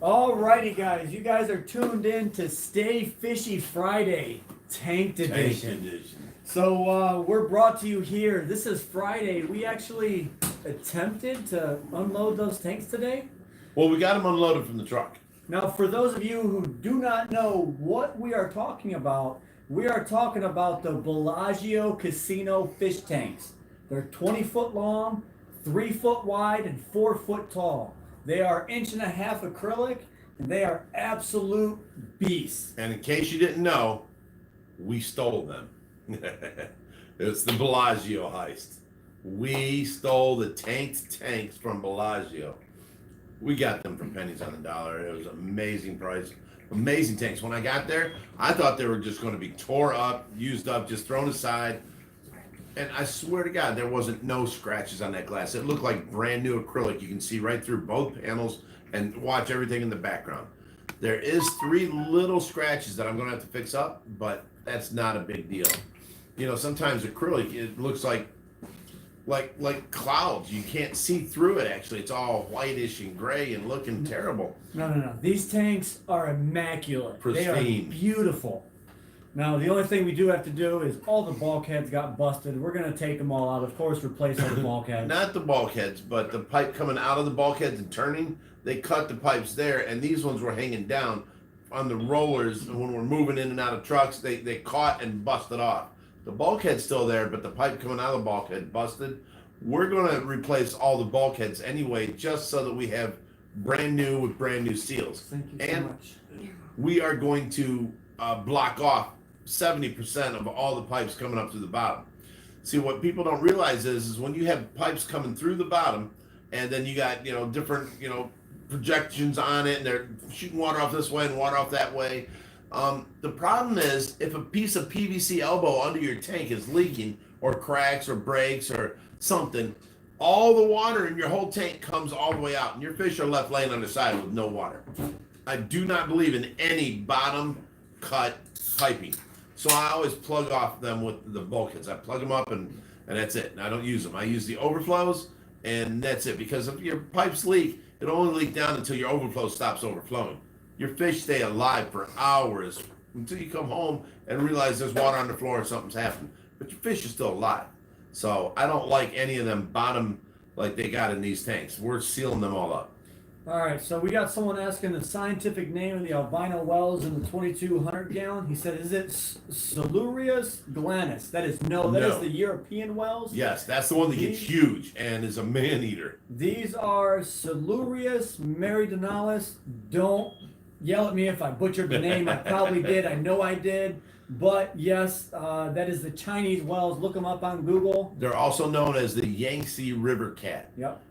Alrighty, guys. You guys are tuned in to Stay Fishy Friday, Tanked Edition. So we're brought to you here. This is Friday. We actually attempted to unload those tanks today. Well, we got them unloaded from the truck. Now, for those of you who do not know what we are talking about the Bellagio Casino fish tanks. They're 20-foot long, 3-foot wide, and 4-foot tall. They are 1.5 inch acrylic, and they are absolute beasts. And in case you didn't know, we stole them. It's the Bellagio heist. We stole the tanked tanks from Bellagio. We got them for pennies on the dollar. It was an amazing price. Amazing tanks. When I got there, I thought they were just going to be tore up, used up, just thrown aside. And I swear to God, there wasn't no scratches on that glass. It looked like brand new acrylic. You can see right through both panels and watch everything in the background. There is 3 little scratches that I'm going to have to fix up, but that's not a big deal. You know, sometimes acrylic, it looks like clouds. You can't see through it, actually. It's all whitish and gray and looking terrible. No. These tanks are immaculate. Pristine. They are beautiful. Now, the only thing we do have to do is all the bulkheads got busted. We're going to take them all out. Of course, replace all the bulkheads. Not the bulkheads, but the pipe coming out of the bulkheads and turning. They cut the pipes there, and these ones were hanging down on the rollers. And when we're moving in and out of trucks, they caught and busted off. The bulkhead's still there, but the pipe coming out of the bulkhead busted. We're going to replace all the bulkheads anyway, just so that we have brand new with brand new seals. Thank you so much. We are going to block off 70% of all the pipes coming up through the bottom. See, what people don't realize is when you have pipes coming through the bottom, and then you got, different, projections on it, and they're shooting water off this way and water off that way. The problem is if a piece of PVC elbow under your tank is leaking or cracks or breaks or something, all the water in your whole tank comes all the way out, and your fish are left laying on the side with no water. I do not believe in any bottom cut piping. So I always plug off them with the bulkheads. I plug them up and that's it. And I don't use them. I use the overflows and that's it. Because if your pipes leak, it only leak down until your overflow stops overflowing. Your fish stay alive for hours until you come home and realize there's water on the floor or something's happened. But your fish are still alive. So I don't like any of them bottom like they got in these tanks. We're sealing them all up. All right, so we got someone asking the scientific name of the albino wells in the 2,200 gallon. He said, is it Silurius glanus? That is is the European wells. Yes, that's the one that gets huge and is a man-eater. These are Silurius meridionalis. Don't yell at me if I butchered the name. I probably did. I know I did. But yes, that is the Chinese wells. Look them up on Google. They're also known as the Yangtze River cat. Yep.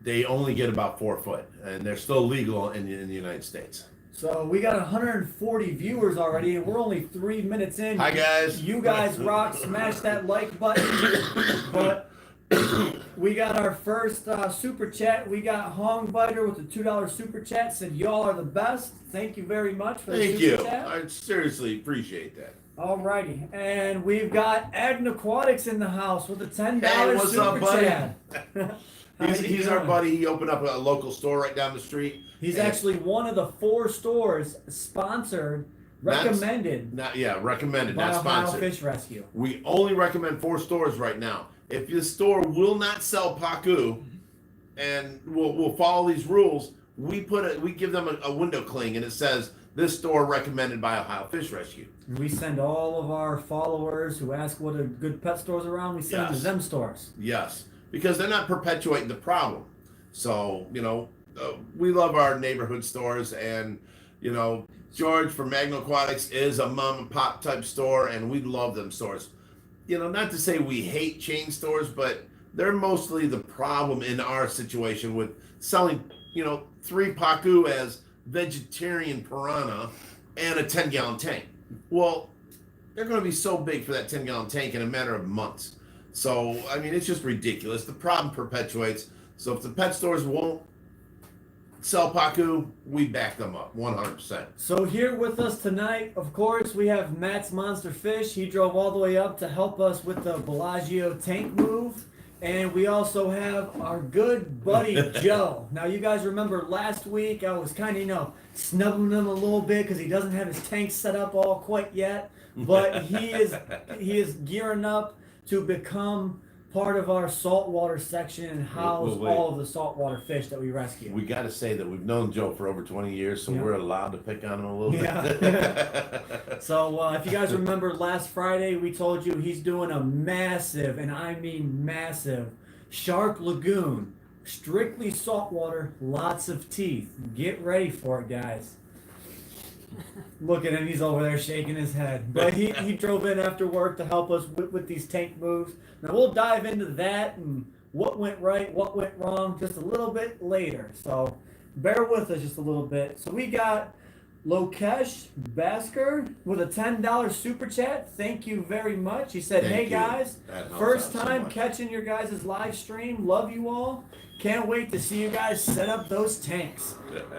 They only get about 4 foot, and they're still legal in the United States. So we got 140 viewers already, and we're only 3 minutes in. Hi, guys. You guys rock. Smash that like button. But we got our first super chat. We got Hong Biter with the $2 super chat. Said, y'all are the best. Thank you very much for the super chat. I seriously appreciate that. Alrighty. And we've got Agn Aquatics in the house with a $10 Hey, what's super up, buddy? chat. He's our buddy. He opened up a local store right down the street. He's actually one of the 4 stores sponsored, recommended. Recommended, by not Ohio sponsored. Fish Rescue. We only recommend 4 stores right now. If your store will not sell pacu, and we'll follow these rules, we give them a window cling, and it says this store recommended by Ohio Fish Rescue. And we send all of our followers who ask what are good pet stores around. We send them to them stores. Yes. Because they're not perpetuating the problem. So, we love our neighborhood stores, and, George from Agn Aquatics is a mom and pop type store, and we love them stores. Not to say we hate chain stores, but they're mostly the problem in our situation with selling, 3 pacu as vegetarian piranha and a 10-gallon tank. Well, they're going to be so big for that 10-gallon tank in a matter of months. So, it's just ridiculous. The problem perpetuates. So if the pet stores won't sell pacu, we back them up 100%. So here with us tonight, of course, we have Matt's Monster Fish. He drove all the way up to help us with the Bellagio tank move. And we also have our good buddy Joe. Now, you guys remember last week I was kind of, snubbing him a little bit because he doesn't have his tank set up all quite yet. But he is gearing up to become part of our saltwater section and house all of the saltwater fish that we rescue. We got to say that we've known Joe for over 20 years, so we're allowed to pick on him a little bit. So if you guys remember last Friday, we told you he's doing a massive, and I mean massive, shark lagoon. Strictly saltwater, lots of teeth. Get ready for it, guys. Look at him, he's over there shaking his head. But he drove in after work to help us with these tank moves. Now we'll dive into that and what went right, what went wrong just a little bit later. So bear with us just a little bit. So we got Lokesh Basker with a $10 super chat. Thank you very much. He said, hey guys, first time catching your guys' live stream. Love you all. Can't wait to see you guys set up those tanks.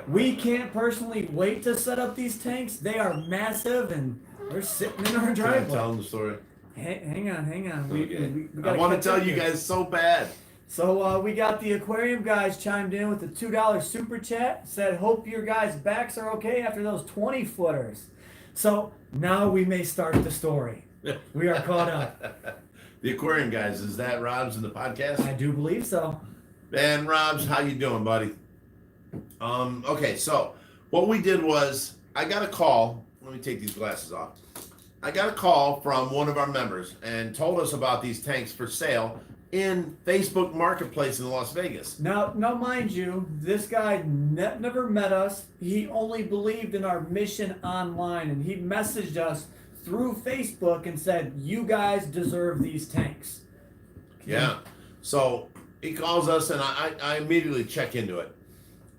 We can't personally wait to set up these tanks. They are massive and they're sitting in our driveway. Tell them the story. Hang on. Okay. I want to tell you guys so bad. So we got the aquarium guys chimed in with the $2 super chat. Said, hope your guys' backs are okay after those 20 footers. So now we may start the story. We are caught up. The aquarium guys, is that Rob's in the podcast? I do believe so. Man, Robs, how you doing, buddy? Okay, so what we did was I got a call. Let me take these glasses off. I got a call from one of our members and told us about these tanks for sale in Facebook Marketplace in Las Vegas. Now, mind you, this guy never met us. He only believed in our mission online, and he messaged us through Facebook and said, you guys deserve these tanks. Yeah. So he calls us, and I immediately check into it.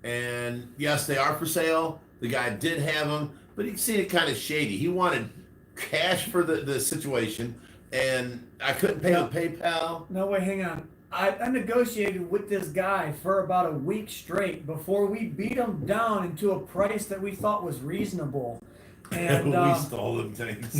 And yes, they are for sale. The guy did have them, but he seemed kind of shady. He wanted cash for the situation, and I couldn't pay with PayPal. No, wait, hang on. I negotiated with this guy for about a week straight before we beat him down into a price that we thought was reasonable. And we stole them tanks.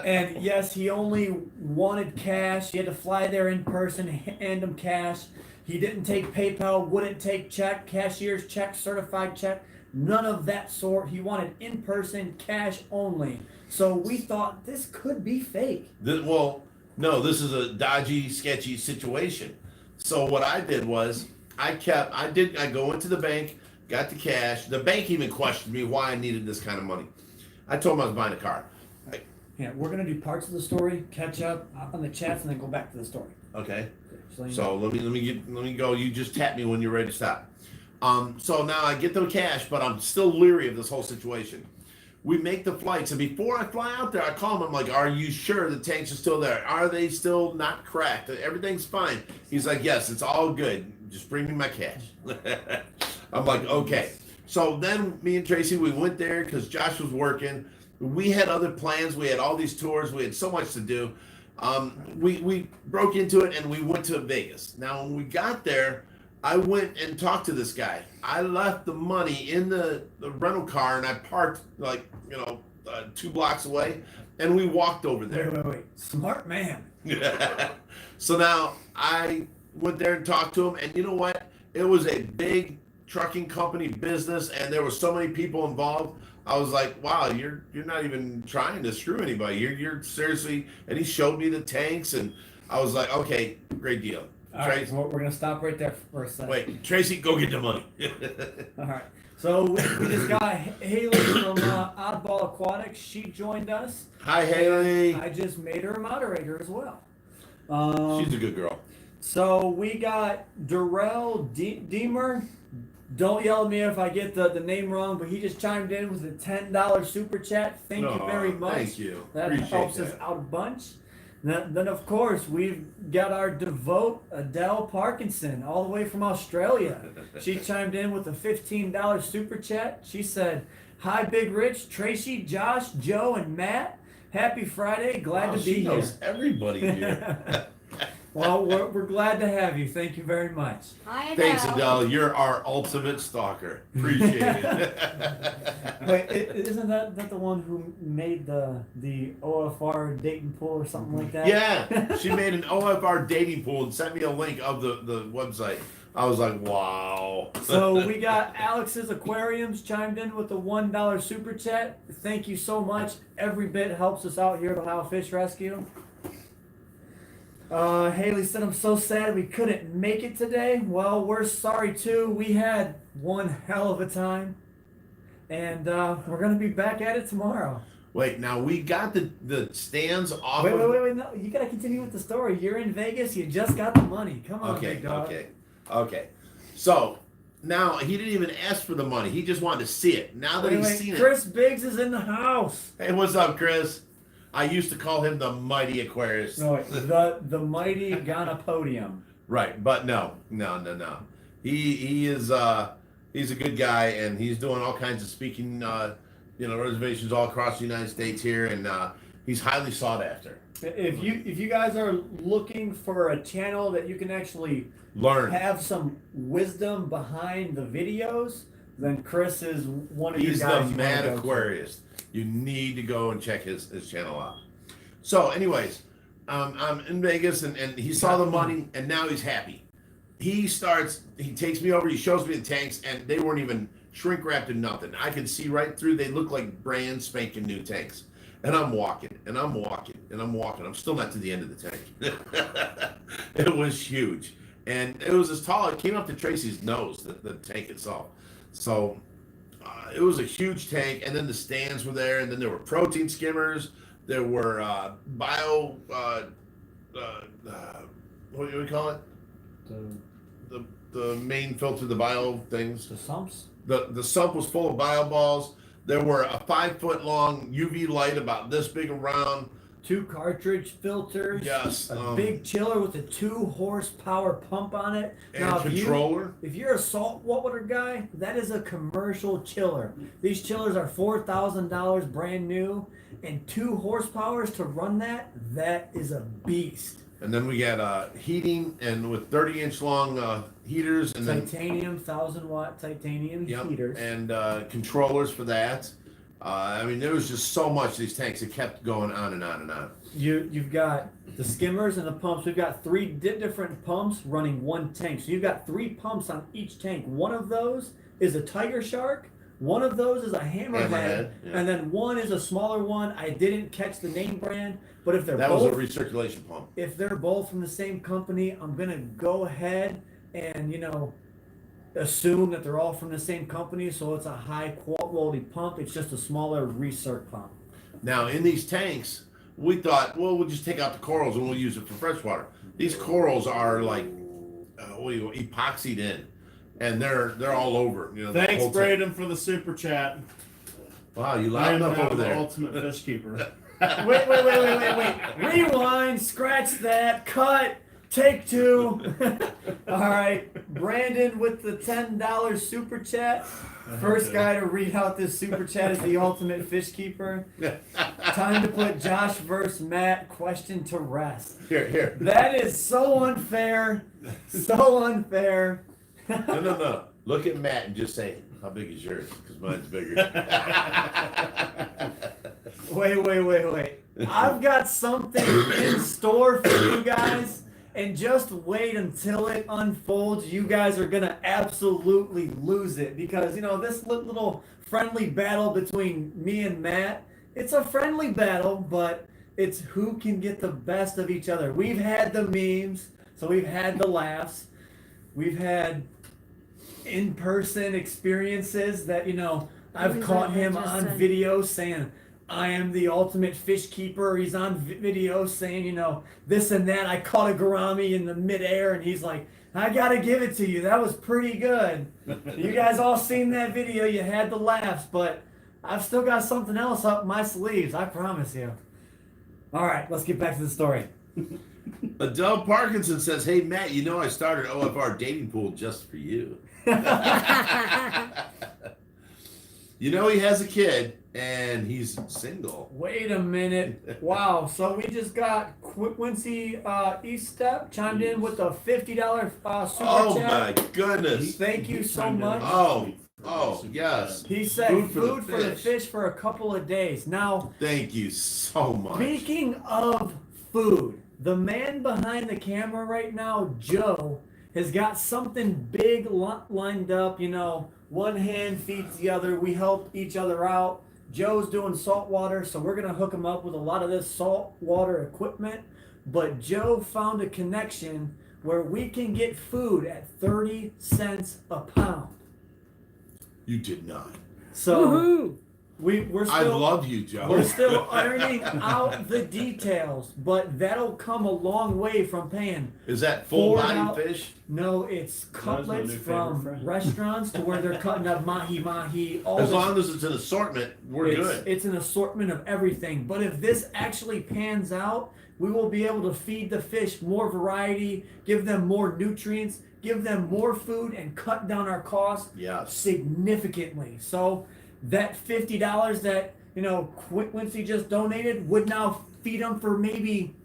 And yes, he only wanted cash. He had to fly there in person, hand him cash. He didn't take PayPal, wouldn't take check, cashier's check, certified check, none of that sort. He wanted in-person cash only. So we thought this could be fake. No, this is a dodgy, sketchy situation. So what I did was I go into the bank, got the cash. The bank even questioned me why I needed this kind of money. I told them I was buying a car. Yeah, we're gonna do parts of the story, catch up on the chats, and then go back to the story. Okay. So let me go. You just tap me when you're ready to stop. So now I get the cash, but I'm still leery of this whole situation. We make the flights, and before I fly out there, I call him. I'm like, "Are you sure the tanks are still there? Are they still not cracked? Everything's fine." He's like, "Yes, it's all good. Just bring me my cash." I'm like, "Okay." So then me and Tracy, we went there because Josh was working. We had other plans. We had all these tours. We had so much to do. We broke into it and we went to Vegas. Now, when we got there, I went and talked to this guy. I left the money in the rental car and I parked 2 blocks away, and we walked over there. Wait. Smart man. So now I went there and talked to him, and you know what? It was a big trucking company business, and there were so many people involved. I was like, wow, you're not even trying to screw anybody. You're seriously, and he showed me the tanks, and I was like, okay, great deal. All right, so we're gonna stop right there for a second. Wait, Tracy, go get the money. All right. So we just got Haley from Oddball Aquatics. She joined us. Hi, Haley. I just made her a moderator as well. She's a good girl. So we got Darrell Deemer. Don't yell at me if I get the name wrong, but he just chimed in with a $10 super chat. Thank you very much. Thank you. That helps us out a bunch. Then, of course, we've got our devote Adele Parkinson, all the way from Australia. She chimed in with a $15 super chat. She said, "Hi, Big Rich, Tracy, Josh, Joe, and Matt. Happy Friday. Glad to be here." She knows everybody here. Well, we're glad to have you. Thank you very much. I know. Thanks, Adele. You're our ultimate stalker. Appreciate it. Wait, isn't that the one who made the OFR dating pool or something like that? Yeah, she made an OFR dating pool and sent me a link of the website. I was like, wow. So we got Alex's Aquariums chimed in with the $1 super chat. Thank you so much. Every bit helps us out here at Ohio Fish Rescue. Haley said, I'm so sad we couldn't make it today. Well, we're sorry too. We had one hell of a time. And we're going to be back at it tomorrow. Wait, now we got the stands off. Wait, no. You got to continue with the story. You're in Vegas. You just got the money. Come on, big dog. Okay. So now he didn't even ask for the money. He just wanted to see it. Now that he's seen Chris Biggs is in the house. it. Hey, what's up, Chris? I used to call him the Mighty Aquarius. No, wait, the mighty Gonapodium. Right, but no. He is he's a good guy, and he's doing all kinds of speaking reservations all across the United States here, and he's highly sought after. If you guys are looking for a channel that you can actually have some wisdom behind the videos, then Chris is one of you guys. He's the Mad Aquarius. You need to go and check his channel out. So, anyways, I'm in Vegas, and he saw the money, and now he's happy. He takes me over, he shows me the tanks, and they weren't even shrink wrapped in nothing. I could see right through. They look like brand spanking new tanks. And I'm walking. I'm still not to the end of the tank. It was huge. And it was as tall, it came up to Tracy's nose, the tank itself. So it was a huge tank. And then the stands were there. And then there were protein skimmers. There were what do we call it? The main filter, the bio things. The sumps? The sump was full of bio balls. There were a 5-foot long UV light about this big around. 2 cartridge filters. Yes. A big chiller with a 2 horsepower pump on it. And now, controller. If you're a saltwater guy, that is a commercial chiller. These chillers are $4,000 brand new, and 2 horsepowers to run that. That is a beast. And then we got heating and with 30-inch long heaters and titanium, 1,000-watt titanium heaters. And controllers for that. I mean, there was just so much of these tanks. It kept going on and on and on. You've got the skimmers and the pumps. We've got 3 different pumps running 1 tank. So you've got 3 pumps on each tank. One of those is a tiger shark. One of those is a hammerhead, yeah. And then one is a smaller one. I didn't catch the name brand, but if they're that both, was a recirculation pump. If they're both from the same company, I'm gonna go ahead and assume that they're all from the same company. So it's a high quality pump. It's just a smaller recirc pump. Now in these tanks, we thought, well, we'll just take out the corals and we'll use it for freshwater. These corals are like epoxied in. And they're all over. Thanks, Braden, for the super chat. Wow, you loud enough over there. The ultimate fish keeper. Wait. Rewind, scratch that, cut, take 2. All right, Brandon with the $10 super chat. First guy to read out this super chat is the ultimate fish keeper. Time to put Josh versus Matt question to rest. Here. That is so unfair. So unfair. No. Look at Matt and just say, how big is yours? Because mine's bigger. Wait. I've got something in store for you guys, and just wait until it unfolds. You guys are going to absolutely lose it because, this little friendly battle between me and Matt, it's a friendly battle, but it's who can get the best of each other. We've had the memes, so we've had the laughs. We've had in-person experiences that, I've caught him on video saying, I am the ultimate fish keeper. He's on video saying, this and that. I caught a gourami in the midair, and he's like, I got to give it to you. That was pretty good. You guys all seen that video. You had the laughs, but I've still got something else up my sleeves. I promise you. All right, let's get back to the story. Adele Parkinson says, hey, Matt, I started OFR dating pool just for you. He has a kid, and he's single. Wait a minute. Wow. So we just got Quincy Eaststep chimed in with a $50 super Oh chat. my goodness! Thank you so Chimed in much. Oh, yes. He said Food food for for the the fish. fish for a couple of days. Now, Thank you so much. speaking of food, the man behind the camera right now, Joe, has got something big lined up. You know, one hand feeds the other. We help each other out. Joe's doing saltwater, so we're going to hook him up with a lot of this saltwater equipment. But Joe found a connection where we can get food at 30 cents a pound. You did not. So we're I still love you, Joe. we're still ironing out the details, but that'll come a long way from paying. Is that full Poured body out- fish? No, it's my cutlets new from favorite friend. restaurants to where they're cutting up mahi, all As this. long as it's an assortment, we're good. It's an assortment of everything. But if this actually pans out, we will be able to feed the fish more variety, give them more nutrients, give them more food, and cut down our costs Yes. significantly. So that $50 that Quincy just donated would now feed them for maybe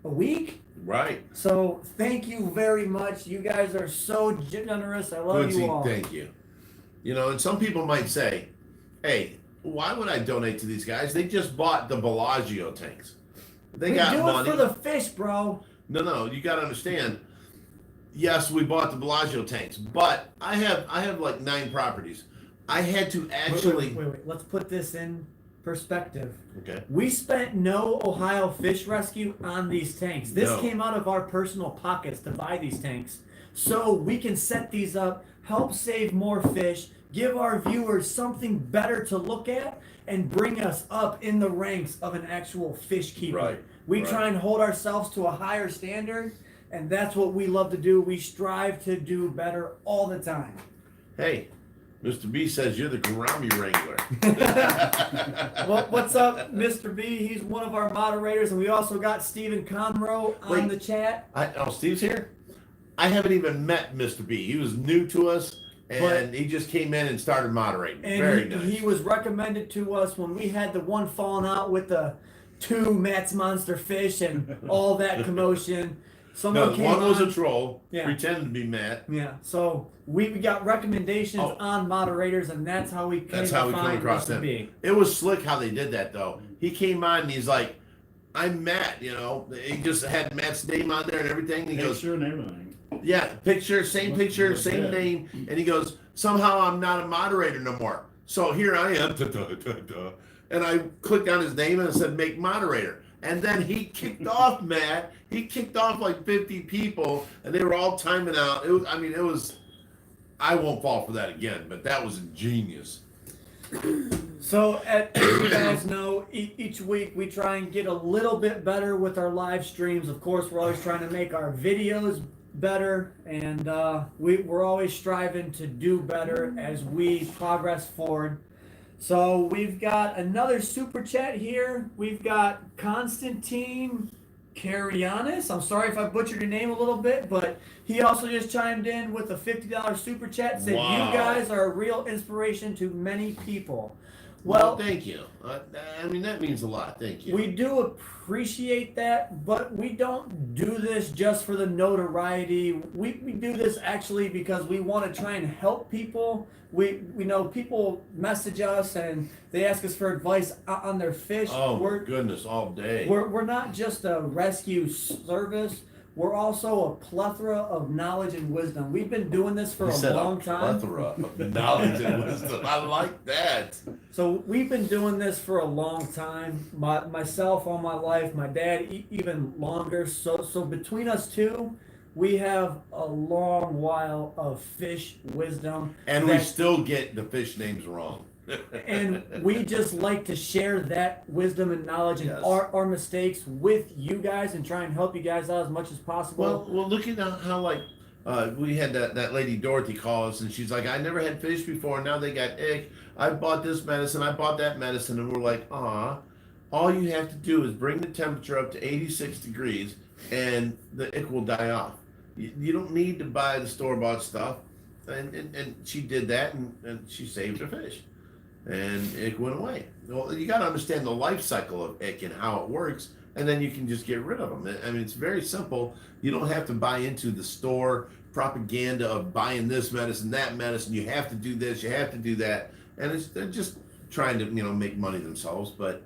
a week. Right. So thank you very much. You guys are so generous. I love Quincy, you all. thank you. You know, and some people might say, hey, why would I donate to these guys? They just bought the Bellagio tanks. They We got do money. it for the fish, bro. No, you got to understand. Yes, we bought the Bellagio tanks, but I have like 9 properties. I had to actually. Wait. Let's put this in perspective. Okay. We spent no Ohio Fish Rescue on these tanks. This No. came out of our personal pockets to buy these tanks. So we can set these up, help save more fish, give our viewers something better to look at, and bring us up in the ranks of an actual fish keeper. Right, We right. try and hold ourselves to a higher standard, and that's what we love to do. We strive to do better all the time. Hey, Mr. B says you're the gourami wrangler. Well, what's up, Mr. B? He's one of our moderators, and we also got Stephen Conroe on Wait. the chat. Steve's here? I haven't even met Mr. B. He was new to us, and he just came in and started moderating. And Very nice. he was recommended to us when we had the one falling out with the 2 Matt's Monster Fish and all that commotion. Someone No, came one was on. a troll, Yeah. pretending to be Matt. Yeah, so we got recommendations Oh. on moderators, and that's how we came That's to how we come find across Mr. them. B. It was slick how they did that, though. He came on and he's like, I'm Matt, you know. He just had Matt's name on there and everything. And he goes, Picture and everything. yeah, same picture, same Yeah. name. And he goes, somehow I'm not a moderator no more. So here I am. And I clicked on his name and it said make moderator. And then he kicked off Matt. He kicked off like 50 people and they were all timing out. It was, I won't fall for that again, but that was ingenious. So, as you guys know, each week we try and get a little bit better with our live streams. Of course, we're always trying to make our videos better, and we're always striving to do better as we progress forward. So, we've got another super chat here. We've got Constantine Carianis. I'm sorry if I butchered your name a little bit, but he also just chimed in with a $50 super chat. Said, Wow. you guys are a real inspiration to many people. Well, Well, thank you. That means a lot. Thank you. we do appreciate that, but we don't do this just for the notoriety. We do this actually because we want to try and help people. We know people message us and they ask us for advice on their fish. Oh, my we're, goodness, all day. we're not just a rescue service. We're also a plethora of knowledge and wisdom. We've been doing this for He a said long time. plethora of knowledge and wisdom. I like that. So we've been doing this for a long time. Myself all my life, my dad even longer. So between us two, we have a long while of fish wisdom. And we that- still get the fish names wrong. and we just like to share that wisdom and knowledge and Yes. our mistakes with you guys and try and help you guys out as much as possible. Well, looking at how like we had that lady Dorothy call us and she's like, I never had fish before. Now they got ick. I bought this medicine. I bought that medicine, and we're like, all you have to do is bring the temperature up to 86 degrees, and the ick will die off. You don't need to buy the store bought stuff. And she did that, and she saved her fish. and it went away. Well, you got to understand the life cycle of ick and how it works, and then you can just get rid of them. I mean, it's very simple. You don't have to buy into the store propaganda of buying this medicine, that medicine. You have to do this, you have to do that, and they're just trying to make money themselves. But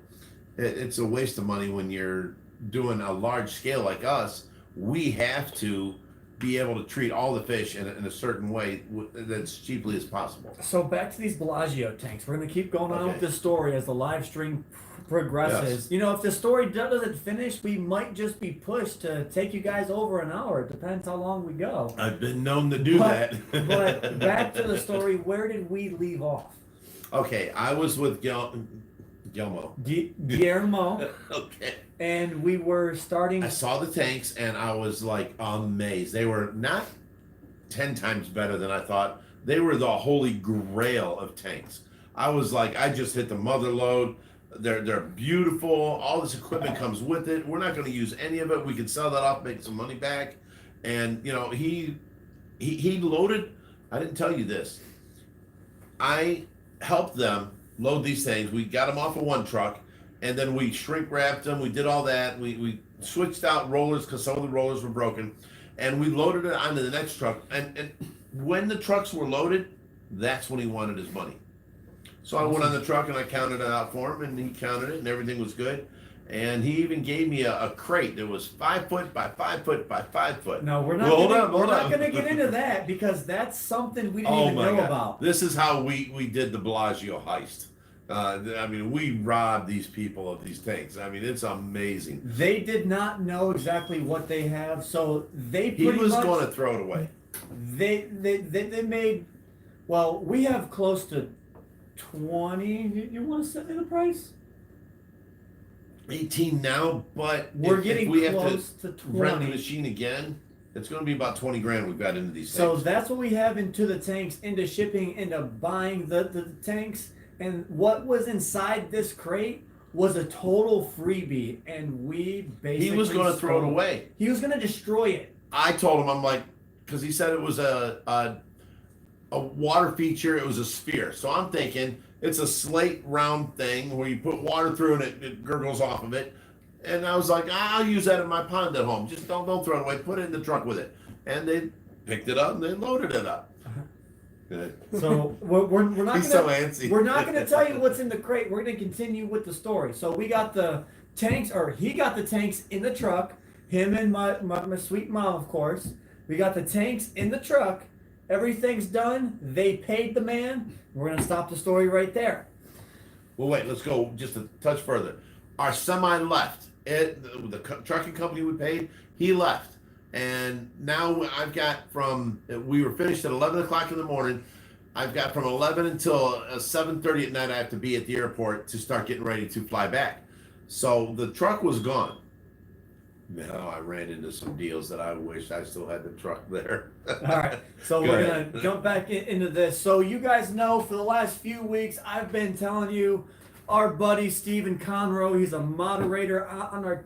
it's a waste of money when you're doing a large scale like us. We have to be able to treat all the fish in a certain way that's cheaply as possible. So back to these Bellagio tanks. We're going to keep going on Okay. with this story as the live stream progresses. Yes. If the story doesn't finish, we might just be pushed to take you guys over an hour. It depends how long we go. I've been known to do that. But back to the story. Where did we leave off? Okay, I was with Guillermo. Guillermo. Okay. And we were starting. I saw the tanks and I was like amazed. They were not 10 times better than I thought. They were the holy grail of tanks. I was like, I just hit the mother load. They're beautiful. All this equipment comes with it. We're not going to use any of it. We can sell that off, make some money back. And he loaded. I didn't tell you this. I helped them load these things. We got them off of one truck, and then we shrink wrapped them. We did all that. We switched out rollers because some of the rollers were broken, and we loaded it onto the next truck. And when the trucks were loaded, that's when he wanted his money. So I went on the truck and I counted it out for him, and he counted it, and everything was good. And he even gave me a crate that was 5 foot by 5 foot by 5 foot. No, we're not. We're not going to get into that because that's something we didn't even know about. This is how we did the Bellagio heist. I mean, we robbed these people of these tanks. I mean, it's amazing. They did not know exactly what they have, so they He was going to throw it away. They made. Well, we have close to 20. You want to set me the price? 18 now, but we're getting if we close have to to 20. rent the machine again, it's going to be about 20 grand we've got into these So tanks. that's what we have into the tanks, into shipping, into buying the tanks. And what was inside this crate was a total freebie, and we basically He was going to throw it away. He was going to destroy it. I told him, I'm like, because he said it was a water feature, it was a sphere. So I'm thinking it's a slate round thing where you put water through and it gurgles off of it. And I was like, I'll use that in my pond at home. Just don't throw it away. Put it in the truck with it. And they picked it up and they loaded it up. Good. So we're not He's gonna, so antsy. We're not going to tell you what's in the crate. We're going to continue with the story. So we got the tanks, or he got the tanks in the truck. Him and my sweet mom, of course. We got the tanks in the truck. Everything's done. They paid the man. We're going to stop the story right there. Well, wait, let's go just a touch further. Our semi left. The trucking company we paid, he left. And now I've got we were finished at 11 o'clock in the morning. I've got from 11 until 7:30 at night I have to be at the airport to start getting ready to fly back. So the truck was gone. Now I ran into some deals that I wish I still had the truck there. All right, so we're going to jump back into this. So you guys know for the last few weeks, I've been telling you our buddy Stephen Conroe, he's a moderator on our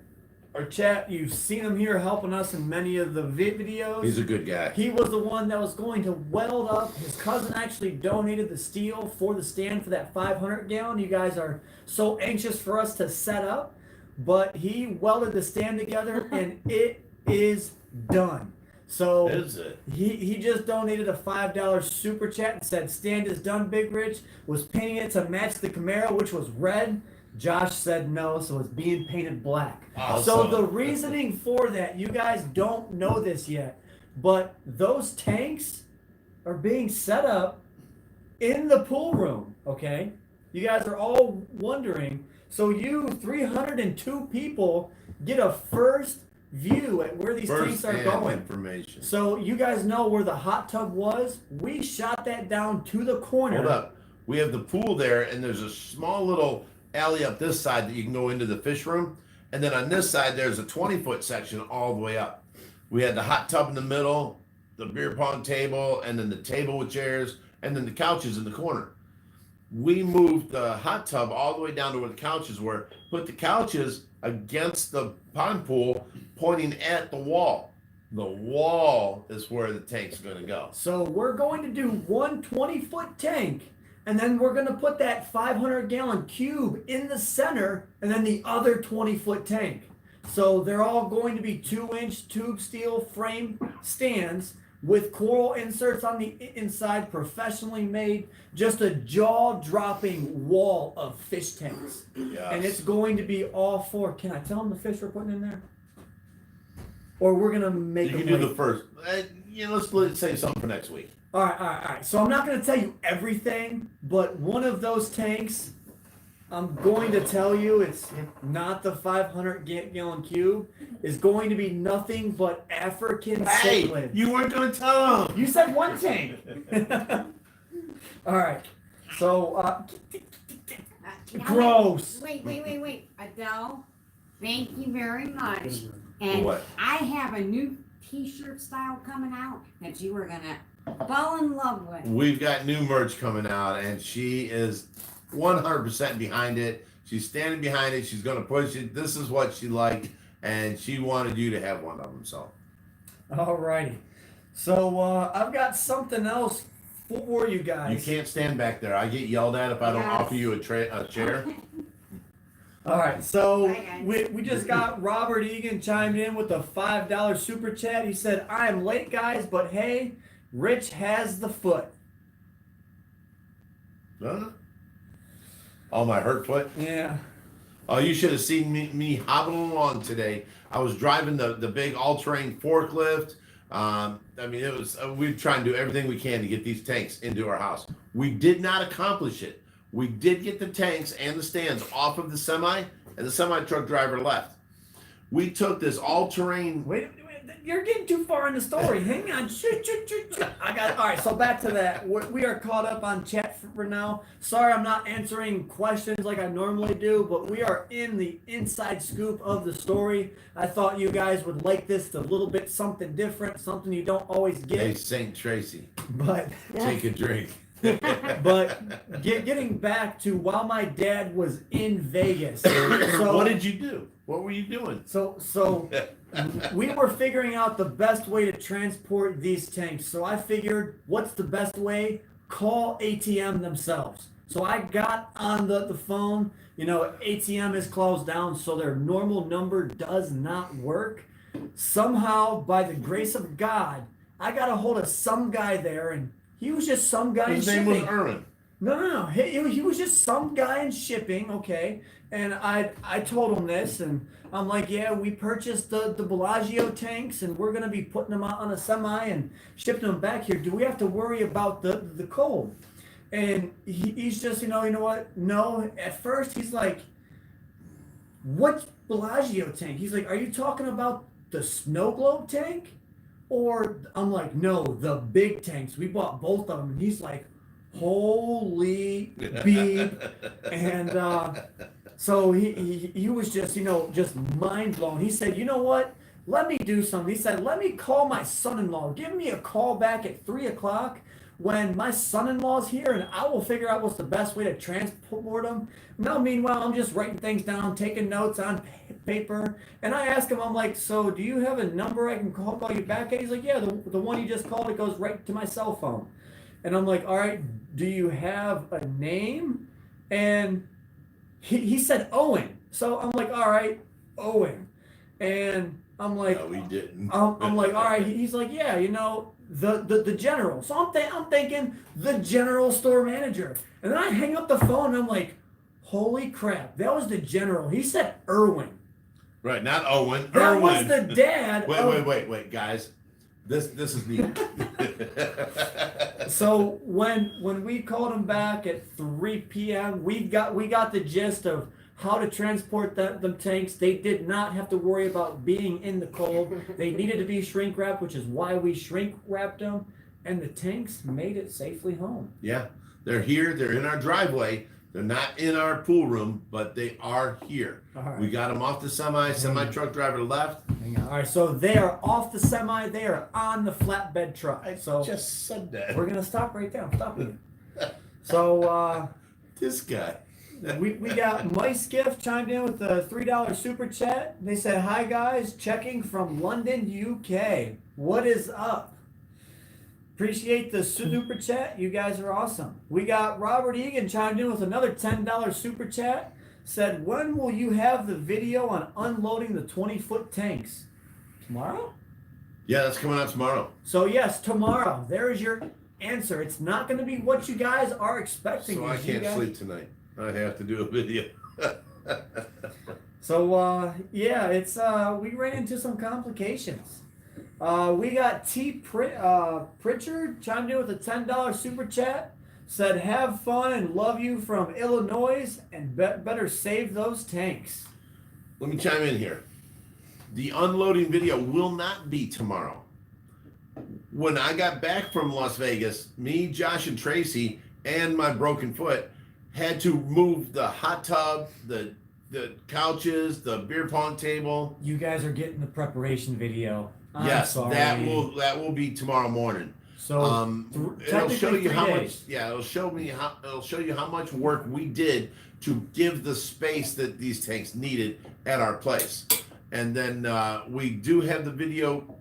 chat. You've seen him here helping us in many of the videos. He's a good guy. He was the one that was going to weld up. His cousin actually donated the steel for the stand for that 500 gallon. You guys are so anxious for us to set up, but he welded the stand together and it is done. So Is it? he just donated a $5 super chat and said stand is done, Big Rich. Was painting it to match the Camaro, which was red. Josh said no, so it's being painted black. Awesome. So the reasoning for that, you guys don't know this yet, but those tanks are being set up in the pool room, okay? You guys are all wondering. So you 302 people get a first view at where these tanks are going. Information. So you guys know where the hot tub was. We shot that down to the corner. Hold up. We have the pool there, and there's a small little alley up this side that you can go into the fish room. And then on this side, there's a 20-foot section all the way up. We had the hot tub in the middle, the beer pong table, and then the table with chairs, and then the couches in the corner. We moved the hot tub all the way down to where the couches were, put the couches against the pond pool, pointing at the wall. The wall is where the tank's going to go. So we're going to do one 20-foot tank and then we're going to put that 500-gallon cube in the center, and then the other 20-foot tank. So they're all going to be 2-inch tube steel frame stands with coral inserts on the inside, professionally made, just a jaw-dropping wall of fish tanks. Yes. And it's going to be all for, can I tell them the fish we're putting in there? Or we're going to make You them can do wait? the first. Let's save something for next week. All right. So I'm not going to tell you everything, but one of those tanks, I'm going to tell you, it's not the 500-gallon cube, is going to be nothing but African Hey, cichlid. you weren't going to tell them. You said one tank. All right. So, Now gross. Wait. Adele, thank you very much. And What? I have a new t-shirt style coming out that you are going to fall in love with. We've got new merch coming out, and she is 100% behind it. She's standing behind it. She's going to push it. This is what she liked, and she wanted you to have one of them. So, All righty. So, I've got something else for you guys. you can't stand back there. I get yelled at if I don't Yes. offer you a chair. All right, so Hi, guys. we just got Robert Egan chimed in with a $5 super chat. He said, I am late, guys, but hey, Rich has the foot. Huh? Oh, my hurt foot. Yeah. Oh, you should have seen me hobbling along today. I was driving the big all-terrain forklift. It was we try and do everything we can to get these tanks into our house. We did not accomplish it. We did get the tanks and the stands off of the semi, and the semi truck driver left. We took this all-terrain. Wait, you're getting too far in the story. Hang on. Shoot. All right, so back to that. We are caught up on chat for now. Sorry I'm not answering questions like I normally do, but we are in the inside scoop of the story. I thought you guys would like this a little bit something different, something you don't always Hey, get. St. Tracy, But take a drink. But getting back to while my dad was in Vegas. So, What did you do? What were you doing? So we were figuring out the best way to transport these tanks. So I figured, what's the best way? Call ATM themselves. So I got on the phone. ATM is closed down, so their normal number does not work. Somehow, by the grace of God, I got a hold of some guy there, and he was just some guy His in name shipping. was Erwin. No. He was just some guy in shipping, okay? And I told him this, and I'm like, yeah, we purchased the Bellagio tanks, and we're going to be putting them out on a semi and shipping them back here. Do we have to worry about the cold? And he's just, you know what? No. At first, he's like, what Bellagio tank? He's like, are you talking about the snow globe tank? Or I'm like, no, the big tanks. We bought both of them. And he's like, holy beep. And so he was just, just mind blown. He said, you know what? Let me do something. He said, let me call my son-in-law. Give me a call back at 3:00 when my son-in-law's here, and I will figure out what's the best way to transport them. Now, meanwhile, I'm just writing things down, taking notes on paper. And I asked him, I'm like, so do you have a number I can call you back at? He's like, yeah, the one you just called, it goes right to my cell phone. And I'm like, all right, do you have a name? And he said Owen. So I'm like, all right, Owen. And I'm like, No, we didn't. I'm like, all right. He's like, yeah, the general. So I'm thinking the general store manager. And then I hang up the phone and I'm like, holy crap, that was the general. He said Erwin. Right, not Owen. That Erwin. was the dad. Wait, guys. This is neat. So when we called him back at 3 p.m., we got the gist of how to transport them tanks. They did not have to worry about being in the cold. They needed to be shrink wrapped, which is why we shrink wrapped them, and the tanks made it safely home. Yeah, they're here. They're in our driveway. They're not in our pool room, but they are here. All right. We got them off the semi truck driver left. Hang on. All right, so they are off the semi. They are on the flatbed truck. So Just said that. we're gonna stop right there. I'm stopping you. So This guy. we got Mice Gift chimed in with a $3 super chat. They said, hi guys, checking from London, UK. What is up? Appreciate the super chat. You guys are awesome. We got Robert Egan chimed in with another $10 super chat. Said, when will you have the video on unloading the 20-foot tanks? Tomorrow? Yeah, that's coming out tomorrow. So yes, tomorrow. There is your answer. It's not going to be what you guys are expecting. So I can't sleep tonight. I have to do a video. So yeah, it's we ran into some complications. We got Pritchard chimed in with a $10 super chat. Said, have fun and love you from Illinois, and better save those tanks. Let me chime in here. The unloading video will not be tomorrow. When I got back from Las Vegas, me, Josh, and Tracy, and my broken foot had to move the hot tub, the couches, the beer pong table. You guys are getting the preparation video. I'm Yes, sorry. that will be tomorrow morning. So It'll show you how 3 much. days. Yeah, it'll show you how much work we did to give the space that these tanks needed at our place. And then we do have the video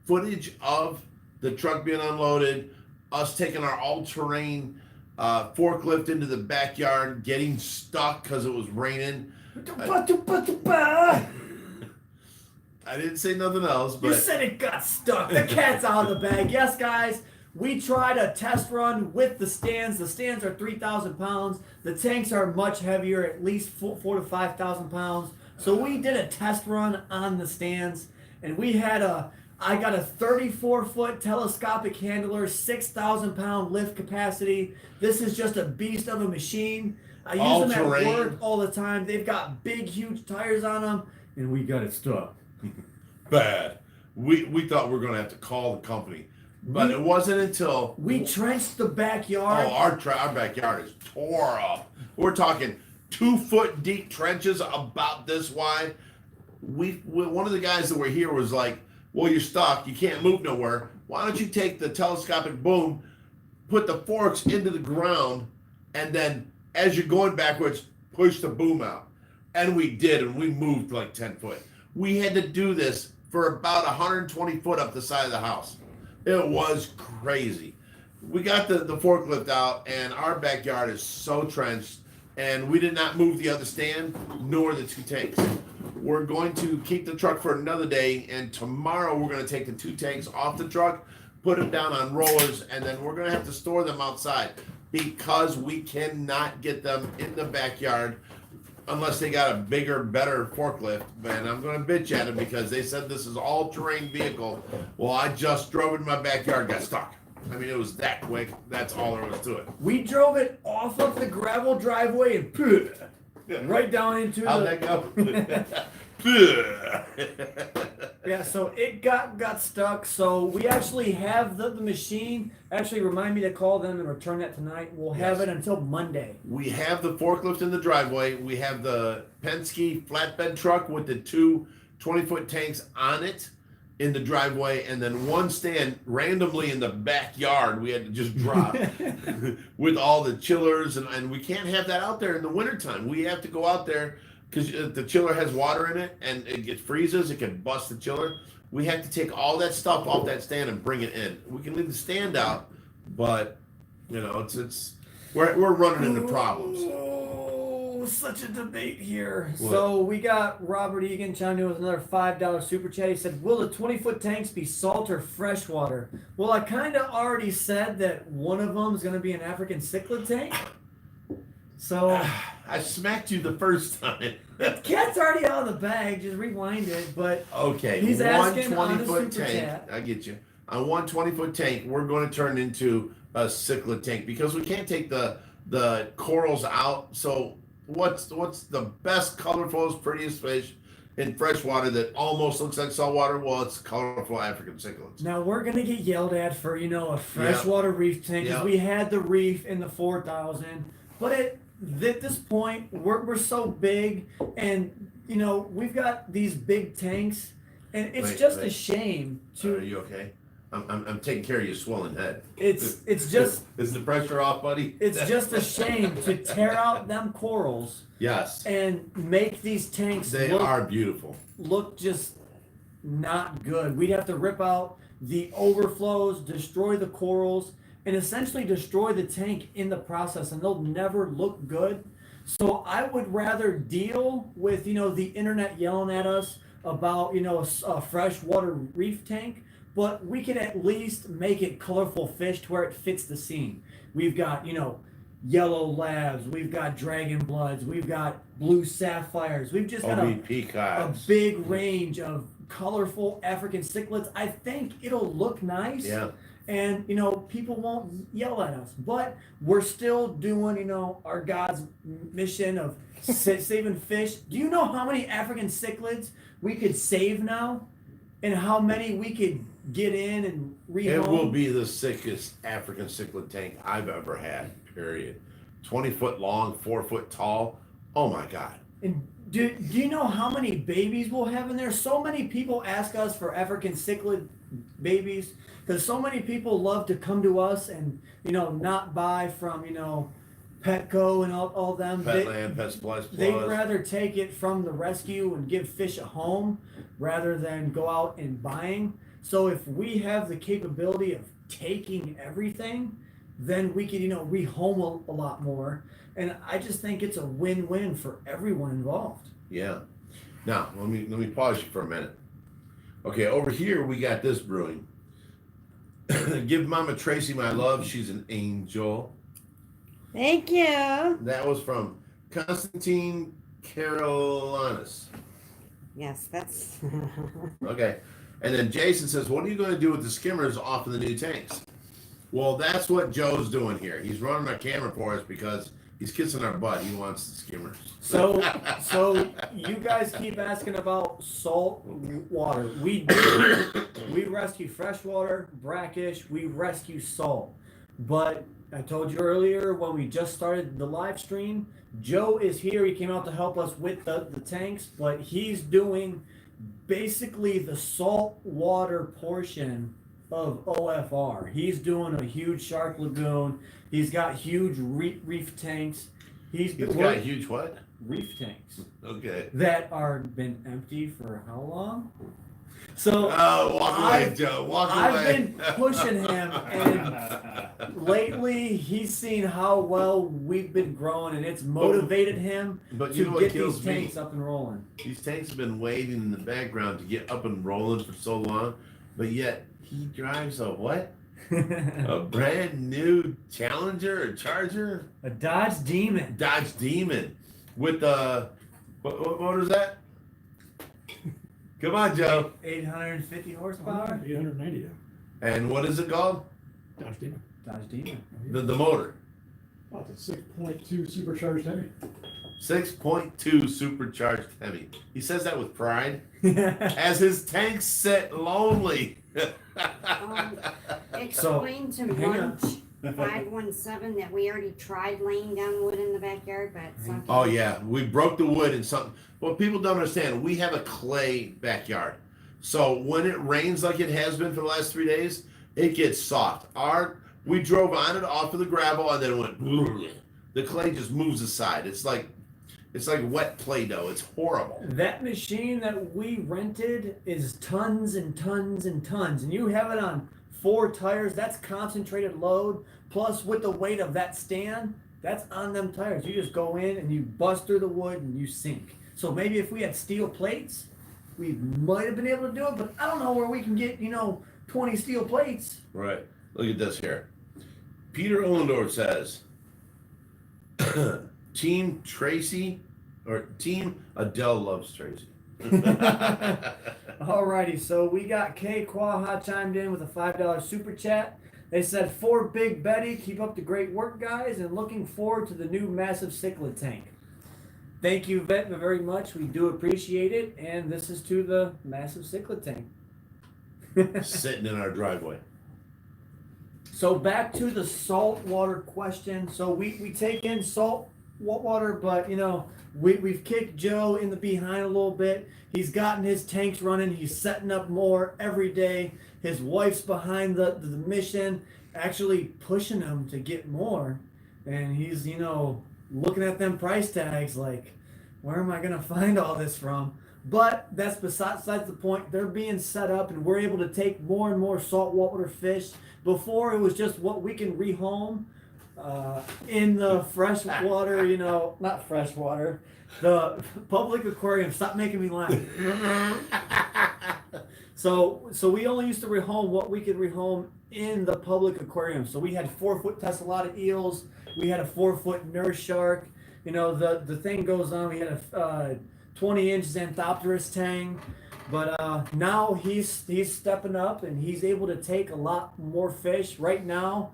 footage of the truck being unloaded, us taking our all-terrain forklift into the backyard, getting stuck because it was raining. I didn't say nothing else, but You said it got stuck. The cat's out of the bag. Yes, guys, we tried a test run with the stands. The stands are 3,000 pounds. The tanks are much heavier, at least 4 to 5,000 pounds. So we did a test run on the stands, and I got a 34-foot telescopic handler, 6,000 pound lift capacity. This is just a beast of a machine. I use them at All-terrain. work all the time. They've got big, huge tires on them, and we got it stuck. bad. We thought we were going to have to call the company, but it wasn't until We trenched the backyard. Oh, our backyard is tore up. We're talking 2-foot deep trenches about this wide. One of the guys that were here was like, well, you're stuck. You can't move nowhere. Why don't you take the telescopic boom, put the forks into the ground, and then as you're going backwards, push the boom out. And we did, and we moved like 10 foot. We had to do this for about 120 foot up the side of the house. It was crazy. We got the forklift out, and our backyard is so trenched, and we did not move the other stand nor the 2 tanks. We're going to keep the truck for another day, and tomorrow we're going to take the 2 tanks off the truck, put them down on rollers, and then we're going to have to store them outside because we cannot get them in the backyard unless they got a bigger, better forklift. And I'm going to bitch at them because they said this is all-terrain vehicle. Well, I just drove it in my backyard, got stuck. I mean, it was that quick. That's all there was to it. We drove it off of the gravel driveway and right down into How'd the. that go? Yeah, so it got stuck. So we actually have the machine. Actually, remind me to call them and return that tonight. We'll have Yes. it until Monday. We have the forklift in the driveway. We have the Penske flatbed truck with the 2 20-foot tanks on it in the driveway, and then one stand randomly in the backyard we had to just drop with all the chillers, and we can't have that out there in the wintertime. We have to go out there because the chiller has water in it, and it freezes. It can bust the chiller. We have to take all that stuff off that stand and bring it in. We can leave the stand out, but you know, we're running into problems. Oh, such a debate here. What? So we got Robert Egan chimed in with another $5 super chat. He said, will the 20-foot tanks be salt or freshwater? Well, I kind of already said that one of them is going to be an African cichlid tank. So I smacked you the first time. the cat's already out of the bag. Just rewind it. But Okay, He's one asking on the 20-foot super tank. chat. I get you. On one 20-foot tank, we're going to turn into a cichlid tank because we can't take the corals out. So what's the best, colorful, prettiest fish in freshwater that almost looks like saltwater? Well, it's colorful African cichlids. now we're going to get yelled at for, a freshwater reef tank because Yeah. we had the reef in the 4,000. But at this point, we're so big, and we've got these big tanks, and it's Wait, just a wait. shame Are to. you okay? I'm taking care of your swollen head. It's just Is the pressure off, buddy? it's just a shame to tear out them corals Yes. and make these tanks They look are beautiful. just not good. We'd have to rip out the overflows, destroy the corals, and essentially destroy the tank in the process, and they'll never look good. So I would rather deal with, the internet yelling at us about, a freshwater reef tank, but we can at least make it colorful fish to where it fits the scene. We've got, yellow labs, we've got dragon bloods, we've got blue sapphires, we've just got a peacocks. big range of colorful African cichlids. I think it'll look nice. Yeah. And people won't yell at us, but we're still doing our God's mission of saving fish. Do you know how many African cichlids we could save now, and how many we could get in and rehome? It will be the sickest African cichlid tank I've ever had. Period. 20-foot long, 4-foot tall. Oh my God. And do you know how many babies we'll have in there? So many people ask us for African cichlid babies, because so many people love to come to us and not buy from Petco and all them. Petland, Pet Supplies Plus. They'd rather take it from the rescue and give fish a home rather than go out and buying. So if we have the capability of taking everything, then we can rehome a lot more. And I just think it's a win-win for everyone involved. Yeah. Now let me pause you for a minute. Okay, over here we got this brewing. Give Mama Tracy my love. She's an angel. Thank you. That was from Constantine Carolinas. Yes, that's. Okay. And then Jason says, what are you going to do with the skimmers off of the new tanks? Well, that's what Joe's doing here. He's running our camera for us because he's kissing our butt. He wants the skimmers. So you guys keep asking about salt water. We rescue freshwater, brackish, we rescue salt. But I told you earlier when we just started the live stream, Joe is here. He came out to help us with the tanks, but he's doing basically the salt water portion of OFR. He's doing a huge shark lagoon. He's got huge reef tanks. He's got huge what? Reef tanks. Okay. That are been empty for how long? So walk away, Joe. Walk away. I've been pushing him, and lately he's seen how well we've been growing, and it's motivated him But you know to what get kills these me? tanks up and rolling. These tanks have been waiting in the background to get up and rolling for so long, but yet he drives a what? A brand new Challenger or Charger? A Dodge Demon. Dodge Demon with the what motor is that? Come on, Joe. 850 horsepower. 890. And what is it called? Dodge Demon. Dodge Demon. The motor. Oh, it's a 6.2 supercharged Hemi. 6.2 supercharged Hemi. He says that with pride, as his tanks sit lonely. Explain to hang on. Munch 517 that we already tried laying down wood in the backyard, but some Oh yeah, we broke the wood and something. Well, people don't understand. We have a clay backyard, so when it rains like it has been for the last 3 days, it gets soft. We drove on it off of the gravel and then it went. The clay just moves aside. It's like wet Play-Doh. It's horrible. That machine that we rented is tons and tons and tons, and you have it on 4 tires. That's concentrated load, plus with the weight of that stand, that's on them tires. You just go in and you bust through the wood and you sink. So maybe if we had steel plates, we might have been able to do it, but I don't know where we can get 20 steel plates. Right. Look at this here. Peter Ollendorf says, Team Tracy, or Team Adele loves Tracy. Alrighty, so we got Kay Quaha chimed in with a $5 super chat. They said, for Big Betty, keep up the great work, guys, and looking forward to the new massive cichlid tank. Thank you very much. We do appreciate it, and this is to the massive cichlid tank. Sitting in our driveway. So back to the saltwater question. So we take in salt water, but we've kicked Joe in the behind a little bit. He's gotten his tanks running. He's setting up more every day. His wife's behind the mission, actually pushing him to get more. And he's, looking at them price tags like, where am I going to find all this from? But that's besides the point. They're being set up, and we're able to take more and more saltwater fish. Before it was just what we can rehome in the freshwater, not freshwater, the public aquarium. Stop making me laugh. So we only used to rehome what we could rehome in the public aquarium. So we had 4-foot tessellata eels. We had a 4-foot nurse shark. The thing goes on. We had a 20-inch Xanthopterus tang. But now he's stepping up and he's able to take a lot more fish. Right now,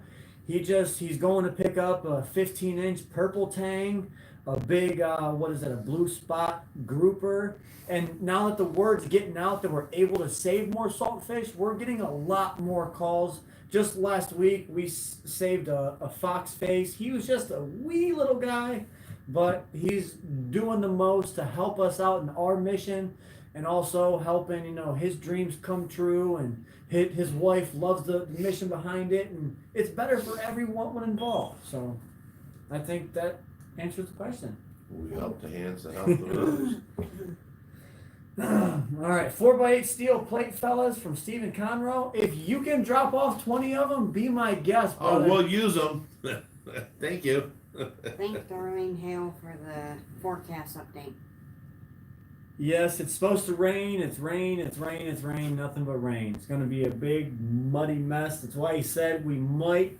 he's going to pick up a 15-inch purple tang, a big a blue spot grouper. And now that the word's getting out that we're able to save more saltfish, we're getting a lot more calls. Just last week, we saved a fox face. He was just a wee little guy, but he's doing the most to help us out in our mission. And also helping, his dreams come true, and his wife loves the mission behind it, and it's better for everyone involved. So, I think that answers the question. We help the hands that help the rivers. All right, 4x8 steel plate fellas from Stephen Conroe. If you can drop off 20 of them, be my guest, brother. Oh, we'll use them. Thank you. Thank Darlene Hale for the forecast update. Yes, it's supposed to rain. It's rain. Nothing but rain. It's going to be a big muddy mess. That's why he said we might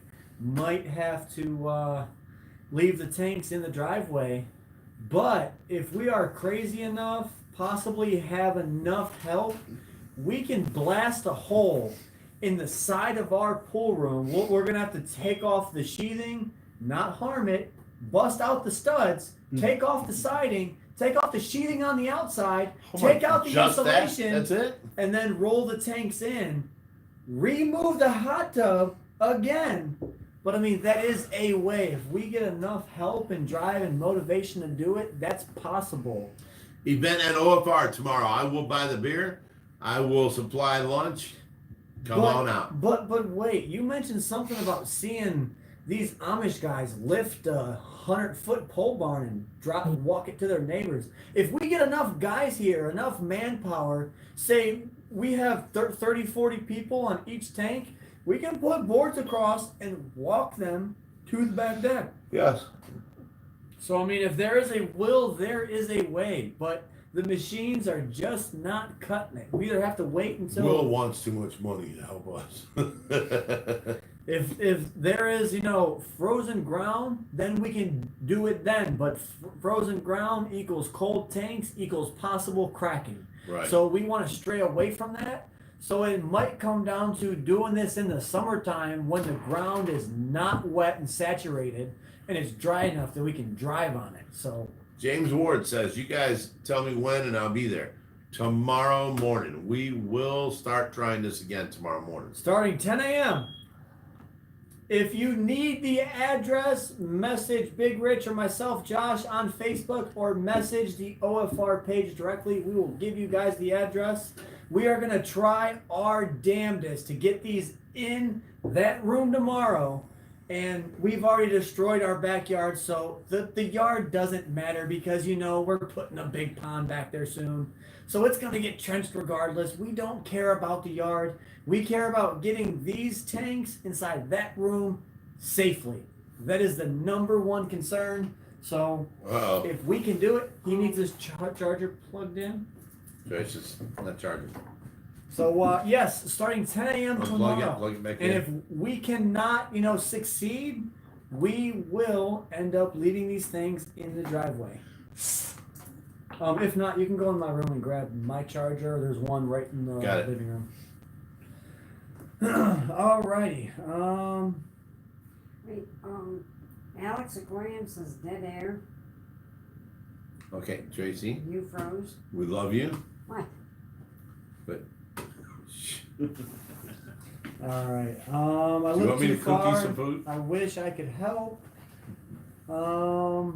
have to leave the tanks in the driveway. But if we are crazy enough, possibly have enough help, we can blast a hole in the side of our pool room. We're going to have to take off the sheathing, not harm it, bust out the studs, take off the siding, take off the sheathing on the outside, take out the insulation, that's it? and then roll the tanks in. Remove the hot tub again. But I mean, that is a way. If we get enough help and drive and motivation to do it, that's possible. Event at OFR tomorrow. I will buy the beer. I will supply lunch. Come on out. But wait, you mentioned something about seeing these Amish guys lift a 100-foot pole barn and walk it to their neighbors. If we get enough guys here, enough manpower, say we have 30, 40 people on each tank, we can put boards across and walk them to the back deck. Yes. So, I mean, if there is a will, there is a way. But the machines are just not cutting it. We either have to wait until... Will wants too much money to help us. If there is, frozen ground, then we can do it then. But frozen ground equals cold tanks equals possible cracking. Right. So we want to stray away from that. So it might come down to doing this in the summertime when the ground is not wet and saturated and it's dry enough that we can drive on it. So James Ward says, you guys tell me when and I'll be there. Tomorrow morning. We will start trying this again tomorrow morning. Starting 10 a.m. If you need the address, message Big Rich or myself, Josh, on Facebook, or message the OFR page directly. We will give you guys the address. We are going to try our damnedest to get these in that room tomorrow. And we've already destroyed our backyard, so the yard doesn't matter because, we're putting a big pond back there soon. So it's going to get trenched regardless. We don't care about the yard. We care about getting these tanks inside that room safely. That is the number one concern. So if we can do it, he needs his charger plugged in. It's just not charging. So yes, starting 10 a.m. tomorrow. Plug it back and in. if we cannot, succeed, we will end up leaving these things in the driveway. If not, you can go in my room and grab my charger. There's one right in the living room. Alrighty. Wait, Alex Aquarium says dead air. Okay, Tracy, You froze. we love you. What? But All right. I do you looked want me too to cook you far. some food? I wish I could help. All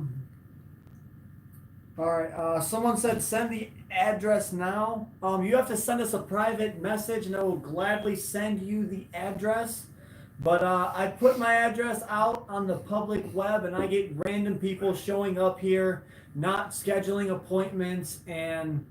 right. Someone said send the address now. You have to send us a private message, and I will gladly send you the address. But I put my address out on the public web, and I get random people showing up here, not scheduling appointments, and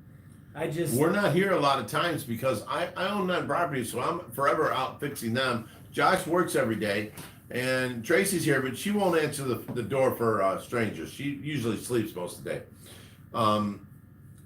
We're not here a lot of times because I own 9 properties, so I'm forever out fixing them. Josh works every day, and Tracy's here, but she won't answer the door for strangers. She usually sleeps most of the day.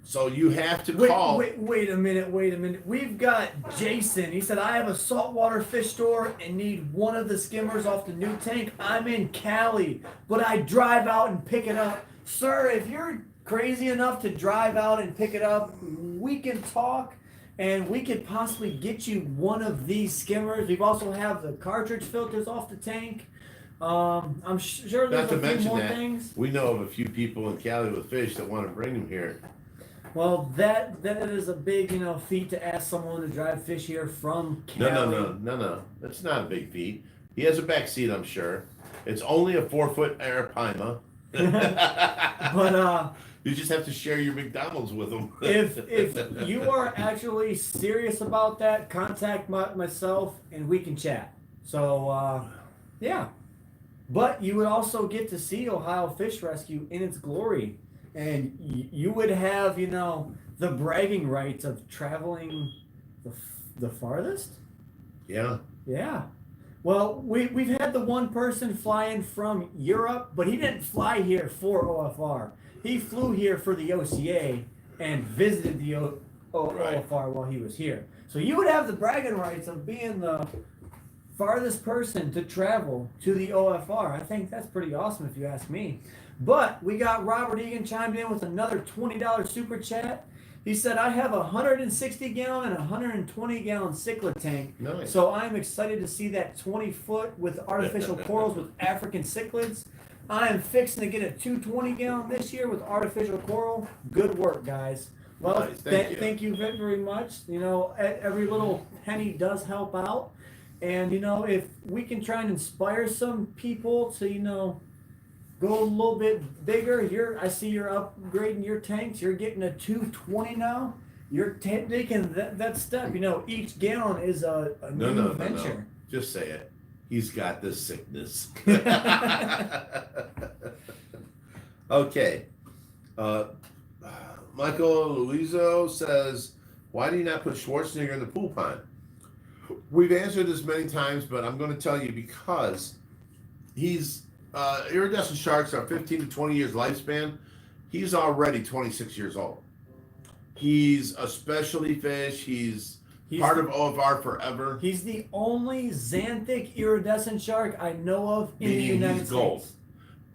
So you have to call. Wait a minute. We've got Jason. He said, I have a saltwater fish store and need one of the skimmers off the new tank. I'm in Cali, but I drive out and pick it up. Sir, if you're crazy enough to drive out and pick it up, we can talk and we could possibly get you one of these skimmers. We've also have the cartridge filters off the tank. I'm sure there's a few more things. We know of a few people in Cali with fish that want to bring them here. Well, that is a big, feat to ask someone to drive fish here from Cali. No. That's not a big feat. He has a back seat, I'm sure. It's only a 4-foot Arapaima. But you just have to share your McDonald's with them. if you are actually serious about that, contact myself and we can chat. So yeah. But you would also get to see Ohio Fish Rescue in its glory. And you would have, the bragging rights of traveling the farthest. Yeah. Yeah. Well, we've had the one person fly in from Europe, but he didn't fly here for OFR. He flew here for the OCA and visited the OFR while he was here. So you would have the bragging rights of being the farthest person to travel to the OFR. I think that's pretty awesome if you ask me. But we got Robert Egan chimed in with another $20 super chat. He said, I have a 160 gallon and a 120 gallon cichlid tank. Nice. So I'm excited to see that 20 foot with artificial corals with African cichlids. I am fixing to get a 220 gallon this year with artificial coral. Good work, guys. Well, nice. Thank you very much. Every little penny does help out. And, if we can try and inspire some people to, go a little bit bigger. I see you're upgrading your tanks. You're getting a 220 now. You're taking that step. Each gallon is a new venture. No. Just say it. He's got this sickness. Okay. Michael Luizo says, why do you not put Schwarzenegger in the pool pond? We've answered this many times, but I'm going to tell you because he's iridescent sharks are 15 to 20 years lifespan. He's already 26 years old. He's a specialty fish. He's part of OFR forever. He's the only xanthic iridescent shark I know of in the United States. Gold.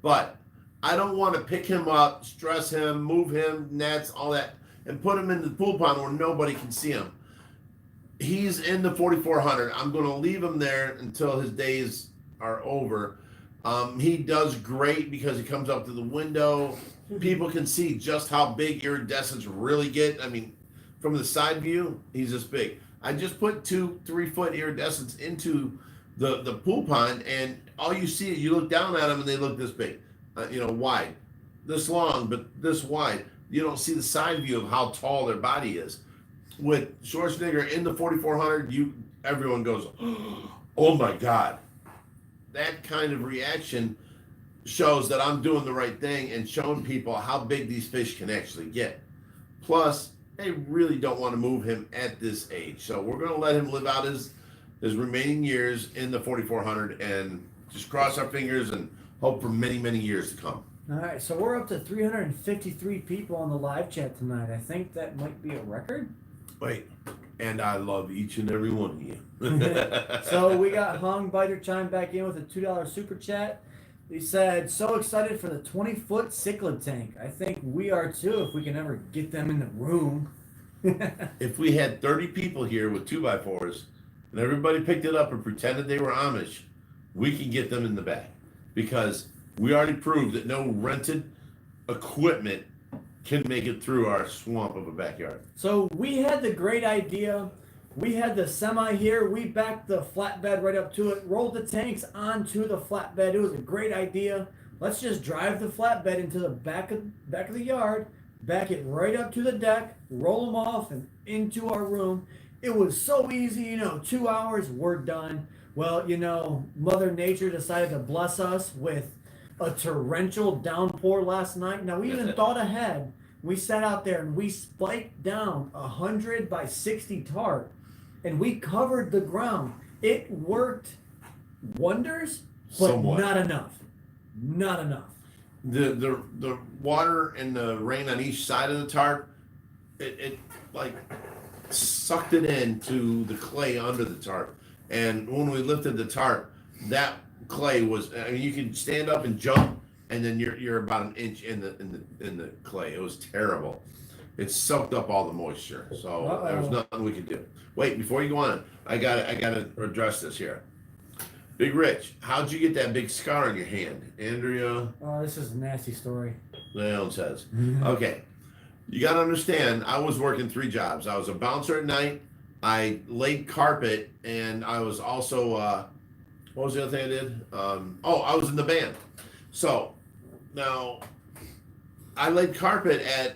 But I don't want to pick him up, stress him, move him, nets, all that, and put him in the pool pond where nobody can see him. He's in the 4,400. I'm going to leave him there until his days are over. He does great because he comes up to the window. People can see just how big iridescents really get. I mean, from the side view, he's this big. I just put 2-3 foot iridescents into the pool pond, and all you see, you look down at them and they look this big, wide, this long, but this wide. You don't see the side view of how tall their body is. With Schwarzenegger in the 4,400, everyone goes, oh my God. That kind of reaction shows that I'm doing the right thing and showing people how big these fish can actually get. Plus, they really don't want to move him at this age. So we're going to let him live out his remaining years in the 4,400 and just cross our fingers and hope for many, many years to come. All right, so we're up to 353 people on the live chat tonight. I think that might be a record. Wait, and I love each and every one of you. So we got Hung Biter chime back in with a $2 super chat. He said, so excited for the 20-foot cichlid tank. I think we are too if we can ever get them in the room. If we had 30 people here with 2x4s and everybody picked it up and pretended they were Amish, we can get them in the back. Because we already proved that no rented equipment can make it through our swamp of a backyard. So we had the great idea. We had the semi here. We backed the flatbed right up to it, rolled the tanks onto the flatbed. It was a great idea. Let's just drive the flatbed into the back of the yard, back it right up to the deck, roll them off and into our room. It was so easy, 2 hours, we're done. Well, Mother Nature decided to bless us with a torrential downpour last night. Now, we even thought ahead We sat out there and we spiked down 100 by 60 tarp, and we covered the ground. It worked wonders, but Somewhat. not enough. Not enough. The water and the rain on each side of the tarp, it like sucked it into the clay under the tarp. And when we lifted the tarp, that clay was, I mean, you can stand up and jump, and then you're about an inch in the clay. It was terrible. It soaked up all the moisture. So there was nothing we could do. Wait, before you go on, I gotta address this here. Big Rich, how'd you get that big scar on your hand? Andrea Oh, this is a nasty story. Leon says. Okay. You got to understand, I was working 3 jobs. I was a bouncer at night. I laid carpet, and I was also, what was the other thing I did? I was in the band. So now I laid carpet at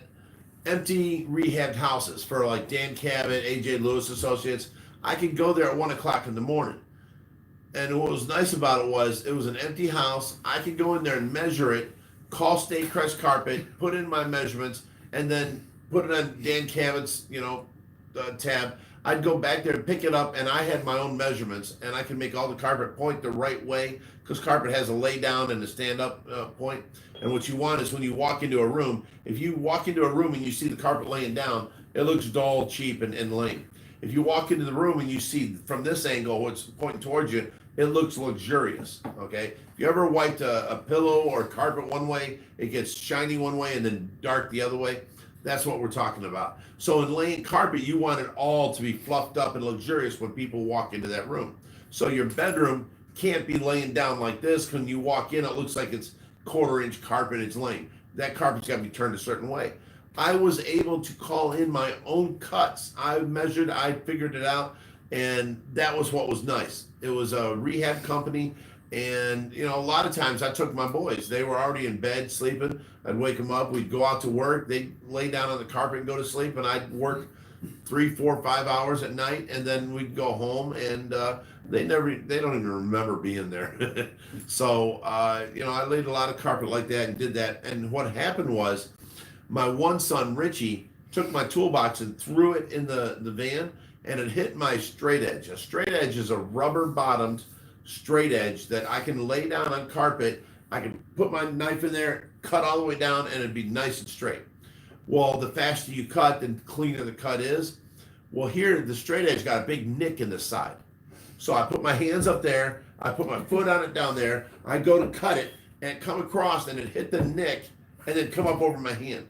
empty rehabbed houses for like Dan Cabot, AJ Lewis Associates. I could go there at 1 o'clock in the morning. And what was nice about it was an empty house. I could go in there and measure it, call State Crest Carpet, put in my measurements, and then put it on Dan Cabot's, tab. I'd go back there and pick it up, and I had my own measurements, and I could make all the carpet point the right way, because carpet has a lay down and a stand up point. And what you want is when you walk into a room, if you walk into a room and you see the carpet laying down, it looks dull, cheap, and lame. If you walk into the room and you see from this angle what's pointing towards you, it looks luxurious, okay? If you ever wiped a pillow or carpet one way, it gets shiny one way and then dark the other way. That's what we're talking about. So in laying carpet, you want it all to be fluffed up and luxurious when people walk into that room. So your bedroom can't be laying down like this. When you walk in, it looks like it's 1/4 inch carpet, it's laying. That carpet's got to be turned a certain way. I was able to call in my own cuts. I measured, I figured it out, and that was what was nice. It was a rehab company, and a lot of times I took my boys. They were already in bed sleeping. I'd wake them up. We'd go out to work. They'd lay down on the carpet and go to sleep, and I'd work 3, 4, 5 hours at night, and then we'd go home, and they don't even remember being there. So I laid a lot of carpet like that and did that. And what happened was, my one son, Richie, took my toolbox and threw it in the van, and it hit my straight edge. A straight edge is a rubber-bottomed straight edge that I can lay down on carpet. I can put my knife in there, cut all the way down, and it'd be nice and straight. Well, the faster you cut, the cleaner the cut is. Well, here, the straight edge got a big nick in the side. So I put my hands up there, I put my foot on it down there, I go to cut it, and come across, and it hit the nick, and then come up over my hand.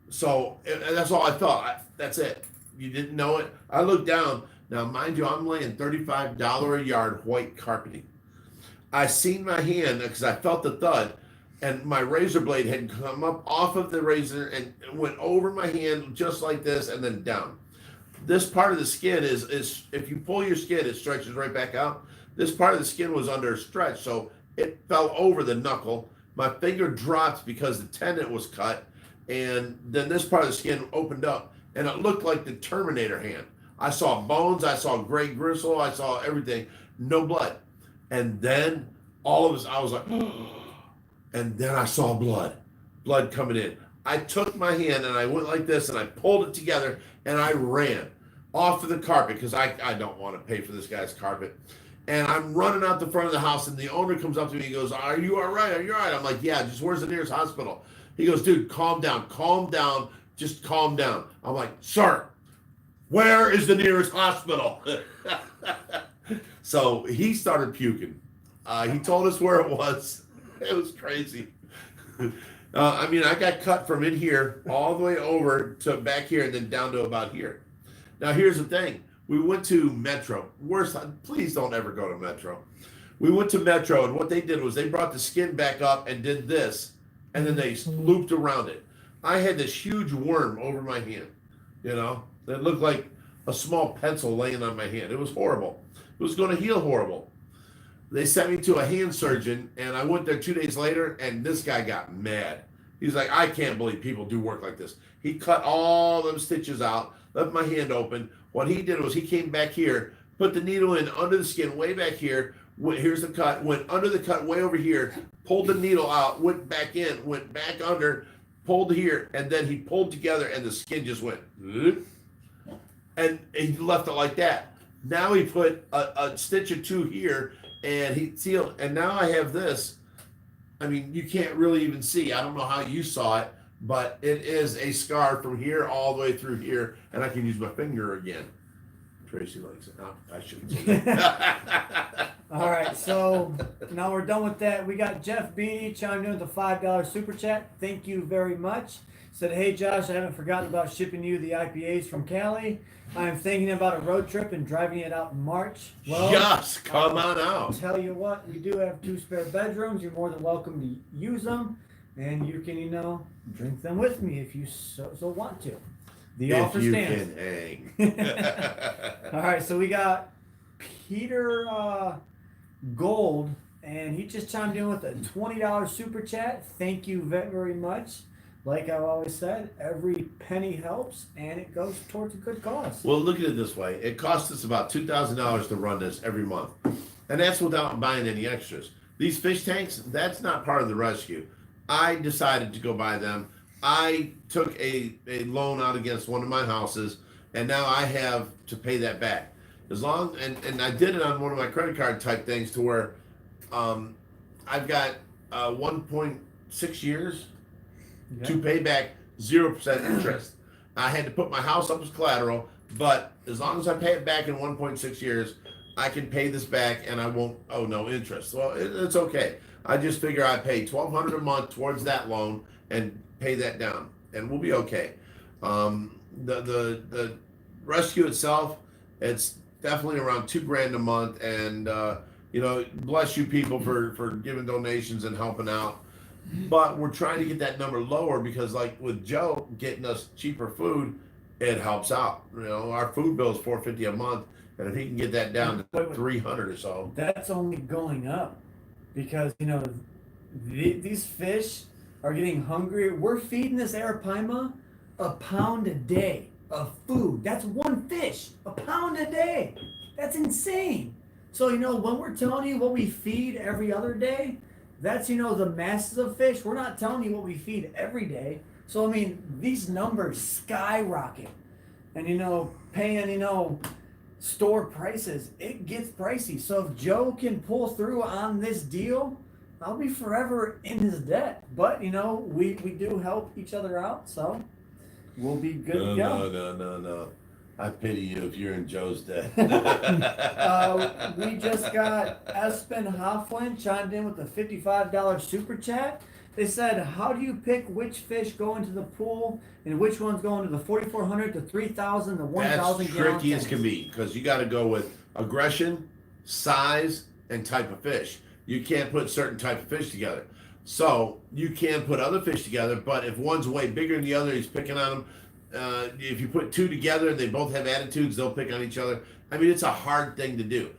So and that's all I thought. That's it. You didn't know it. I looked down. Now, mind you, I'm laying $35 a yard white carpeting. I seen my hand because I felt the thud, and my razor blade had come up off of the razor and went over my hand just like this and then down. This part of the skin is if you pull your skin, it stretches right back out. This part of the skin was under a stretch, so it fell over the knuckle. My finger dropped because the tendon was cut. And then this part of the skin opened up, and it looked like the Terminator hand. I saw bones, I saw gray gristle, I saw everything, no blood. And then all of us, I was like, and then I saw blood coming in. I took my hand and I went like this, and I pulled it together, and I ran off of the carpet because I don't want to pay for this guy's carpet. And I'm running out the front of the house, and the owner comes up to me and goes, "Are you all right? Are you all right?" I'm like, "Yeah, just where's the nearest hospital?" He goes, "Dude, calm down, just calm down." I'm like, "Sir, where is the nearest hospital?" So he started puking. He told us where it was. It was crazy. I got cut from in here all the way over to back here and then down to about here. Now, here's the thing. We went to Metro. Please don't ever go to Metro. We went to Metro, and what they did was they brought the skin back up and did this, and then they looped around it. I had this huge worm over my hand, that looked like a small pencil laying on my hand. It was horrible. It was going to heal horrible. They sent me to a hand surgeon, and I went there 2 days later, and this guy got mad. He's like, "I can't believe people do work like this." He cut all them stitches out, left my hand open. What he did was he came back here, put the needle in under the skin way back here. Here's the cut, went under the cut way over here, pulled the needle out, went back in, went back under, pulled here, and then he pulled together, and the skin just went, and he left it like that. Now he put a stitch or two here, and he sealed, and now I have this. I mean, you can't really even see. I don't know how you saw it, but it is a scar from here all the way through here, and I can use my finger again. Tracy likes it. Oh, I shouldn't say that. All right, so now we're done with that. We got Jeff B chimed in with a $5 super chat. Thank you very much. Said, hey Josh, I haven't forgotten about shipping you the IPAs from Cali. I am thinking about a road trip and driving it out in March. Well, Yes, come on I'll out. tell you what, we do have 2 spare bedrooms. You're more than welcome to use them, and you can, drink them with me if you so want to. The If offer you stands. can hang. All right, so we got Peter Gold, and he just chimed in with a $20 super chat. Thank you very much. Like I've always said, every penny helps, and it goes towards a good cause. Well, look at it this way. It costs us about $2,000 to run this every month. And that's without buying any extras. These fish tanks, that's not part of the rescue. I decided to go buy them. I took a loan out against one of my houses, and now I have to pay that back. As long and I did it on one of my credit card type things to where I've got 1.6 years to pay back 0% interest. I had to put my house up as collateral, but as long as I pay it back in 1.6 years, I can pay this back and I won't owe no interest. Well, it's okay. I just figure I pay $1,200 a month towards that loan and pay that down, and we'll be okay. The rescue itself, it's definitely around $2,000 a month, and bless you people for giving donations and helping out. But we're trying to get that number lower because, like with Joe getting us cheaper food, it helps out. Our food bill is $450 a month, and if he can get that down to $300 or so, That's only going up because these fish are getting hungry. We're feeding this arapaima a pound a day of food. That's one fish, a pound a day. That's insane. So when we're telling you what we feed every other day, that's the masses of fish. We're not telling you what we feed every day. So these numbers skyrocket, and paying store prices, it gets pricey. So if Joe can pull through on this deal, I'll be forever in his debt. But we do help each other out, so we'll be good to go. No. I pity you if you're in Joe's debt. We just got Espen Hofflin chimed in with a $55 super chat. They said, how do you pick which fish go into the pool and which ones go into the 4,400 to 3,000 to 1,000 That's gallon tricky as tanks? can be because you got to go with aggression, size, and type of fish. You can't put certain type of fish together. So you can put other fish together, but if one's way bigger than the other, he's picking on them. If you put 2 together and they both have attitudes, they'll pick on each other. It's a hard thing to do.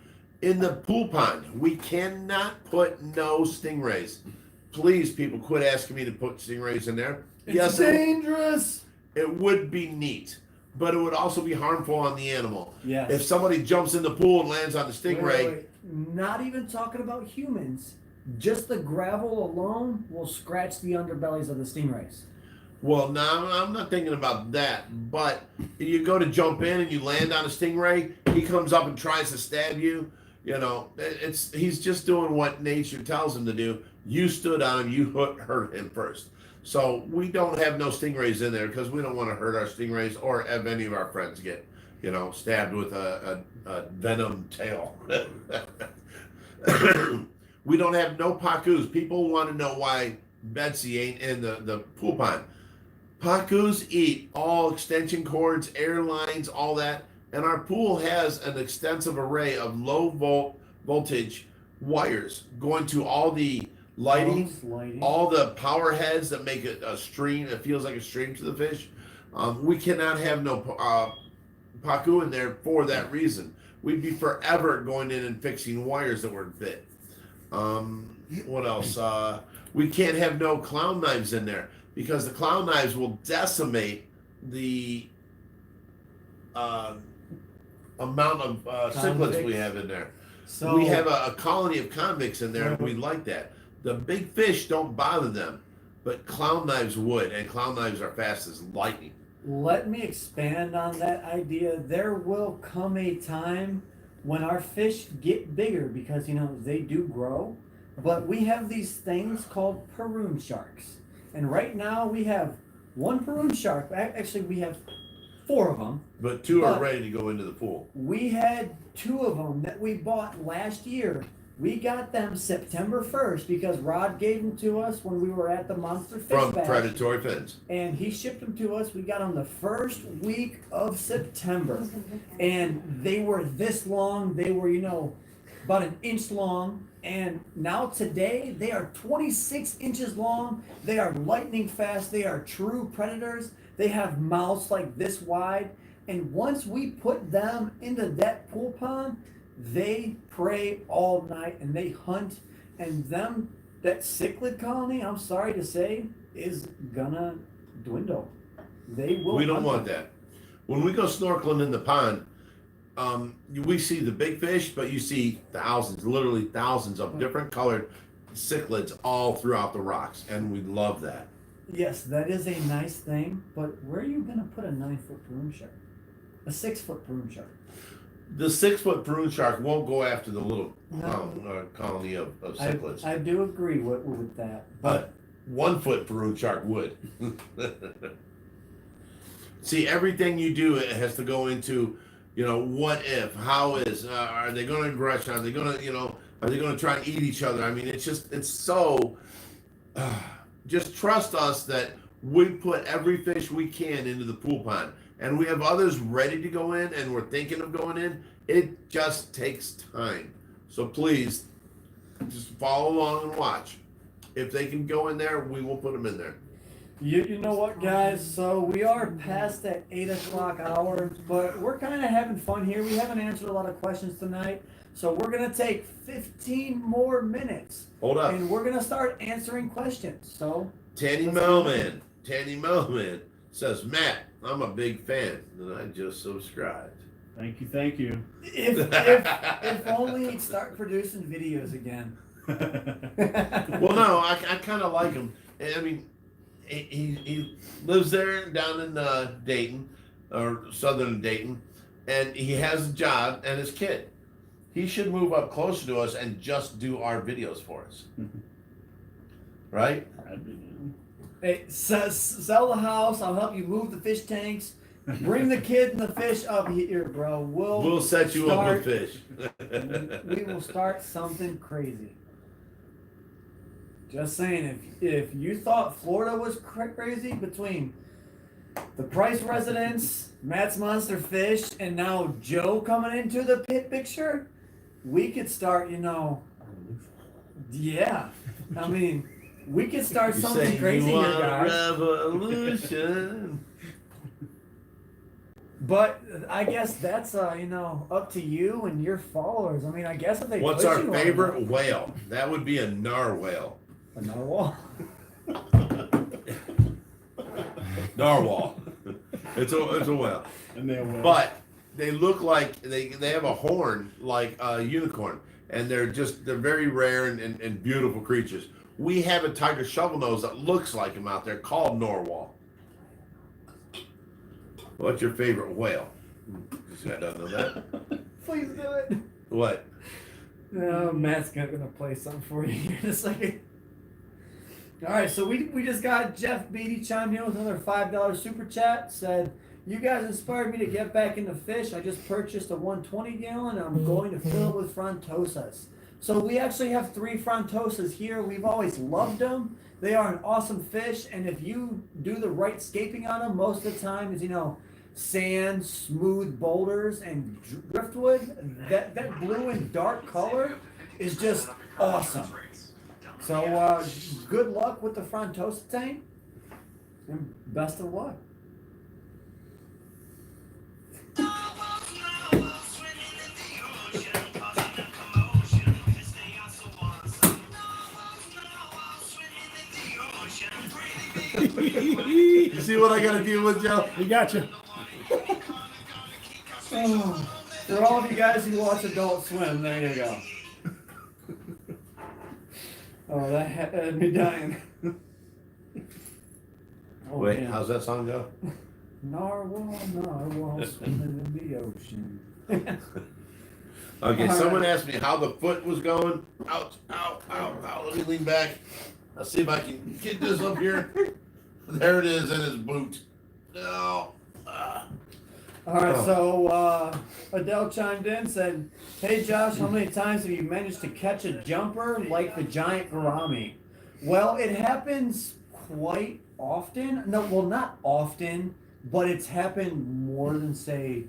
In the pool pond, we cannot put no stingrays. Please, people, quit asking me to put stingrays in there. It's dangerous. It would be neat, but it would also be harmful on the animal. Yes. If somebody jumps in the pool and lands on the stingray, Wait. Not even talking about humans. Just the gravel alone will scratch the underbellies of the stingrays. well, no, I'm not thinking about that. But you go to jump in and you land on a stingray, he comes up and tries to stab you. He's just doing what nature tells him to do. You stood on him, you hurt him first. So we don't have no stingrays in there because we don't want to hurt our stingrays or have any of our friends get, stabbed with a venom tail. We don't have no pacus. People want to know why Betsy ain't in the pool pond. Pacus eat all extension cords, airlines, all that. And our pool has an extensive array of low voltage wires going to all the lighting, all the power heads that make it a stream. It feels like a stream to the fish. We cannot have no pacu in there for that reason. We'd be forever going in and fixing wires that were bit. What else? We can't have no clown knives in there because the clown knives will decimate the amount of cichlids we have in there. So we have a colony of convicts in there, and we like that. The big fish don't bother them, but clown knives would, and clown knives are fast as lightning. Let me expand on that idea. There will come a time when our fish get bigger because, you know, they do grow. But we have these things called Peroon sharks. And right now we have one Peroon shark. Actually, we have 4 of them. But 2 are But- ready to go into the pool. We had 2 of them that we bought last year. We got them September 1st because Rod gave them to us when we were at the Monster Fish From Bash. Predatory Fins. And he shipped them to us. We got them the first week of September. And they were this long. They were, you know, about an inch long. And now today, they are 26 inches long. They are lightning fast. They are true predators. They have mouths like this wide. And once we put them into that pool pond, they prey all night and they hunt. And them, that cichlid colony, I'm sorry to say, is gonna dwindle. They will. We don't hunt want them. that. When we go snorkeling in the pond, we see the big fish, but you see thousands, literally thousands of different colored cichlids all throughout the rocks, and we love that. Yes, that is a nice thing, but where are you gonna put a 9-foot Peroon shark? A 6-foot Peroon shark? The 6-foot Peroon shark won't go after the little No. colony of cichlids. I do agree with that, but 1-foot Peroon shark would. See, everything you do, it has to go into, you know, what if, how is, are they going to aggression? Are they going to, you know, are they going to try and eat each other? I mean, it's just, it's so, just trust us that we put every fish we can into the pool pond. And we have others ready to go in, and we're thinking of going in. It just takes time. So please, just follow along and watch. If they can go in there, we will put them in there. you know what, guys? So we are past that 8 o'clock hour, but we're kind of having fun here. We haven't answered a lot of questions tonight, so we're gonna take 15 more minutes, Hold up. and we're gonna start answering questions. So Tanny let's go. Melman says, Matt, I'm a big fan, and I just subscribed. Thank you. if only he'd start producing videos again. Well, no, I kind of like him. I mean, he lives there down in Dayton, or southern Dayton, and he has a job and his kid. He should move up closer to us and just do our videos for us. Right? Hey, sell the house. I'll help you move the fish tanks. Bring the kid and the fish up here, bro. We'll set you up with fish. We will start something crazy. Just saying, if you thought Florida was crazy between the Price residence, Matt's Monster Fish, and now Joe coming into the picture, we could start, you know, yeah. I mean, we could start You something say crazy you here, want guys. revolution. But I guess that's you know, up to you and your followers. I mean, I guess if they What's push our you on favorite whale? That would be a narwhal. a narwhal. Narwhal. It's a whale. And they will. But they look like they have a horn like a unicorn, and they're very rare and beautiful creatures. We have a tiger shovelnose that looks like him out there called narwhal. What's your favorite whale? I don't know that. Please do it. What? Matt's gonna play something for you here in a second. All right, so we just got Jeff Beatty chimed in with another $5 super chat. Said, "You guys inspired me to get back into fish. I just purchased a 120 gallon. And I'm going to fill it with frontosas." So we actually have 3 frontosas here. We've always loved them. They are an awesome fish, and if you do the right scaping on them, most of the time is, you know, sand, smooth boulders, and driftwood. That blue and dark color is just awesome. So good luck with the Frontosa tank, and best of luck. You see what I gotta deal with, Joe? We got you. Oh, for all of you guys who watch Adult Swim, there you go. Oh, that had me dying. Oh, Wait, yeah. how's that song go? Narwhal, narwhal, swimming in the ocean. Okay, All someone right. asked me how the foot was going. Ouch, ow, ow, ow. Let me lean back. I'll see if I can get this up here. There it is in his boot. No. All right, Oh. so Adele chimed in, said, "Hey Josh, how many times have you managed to catch a jumper like the giant gourami?" Well, it happens quite often. No, well, not often, but it's happened more than say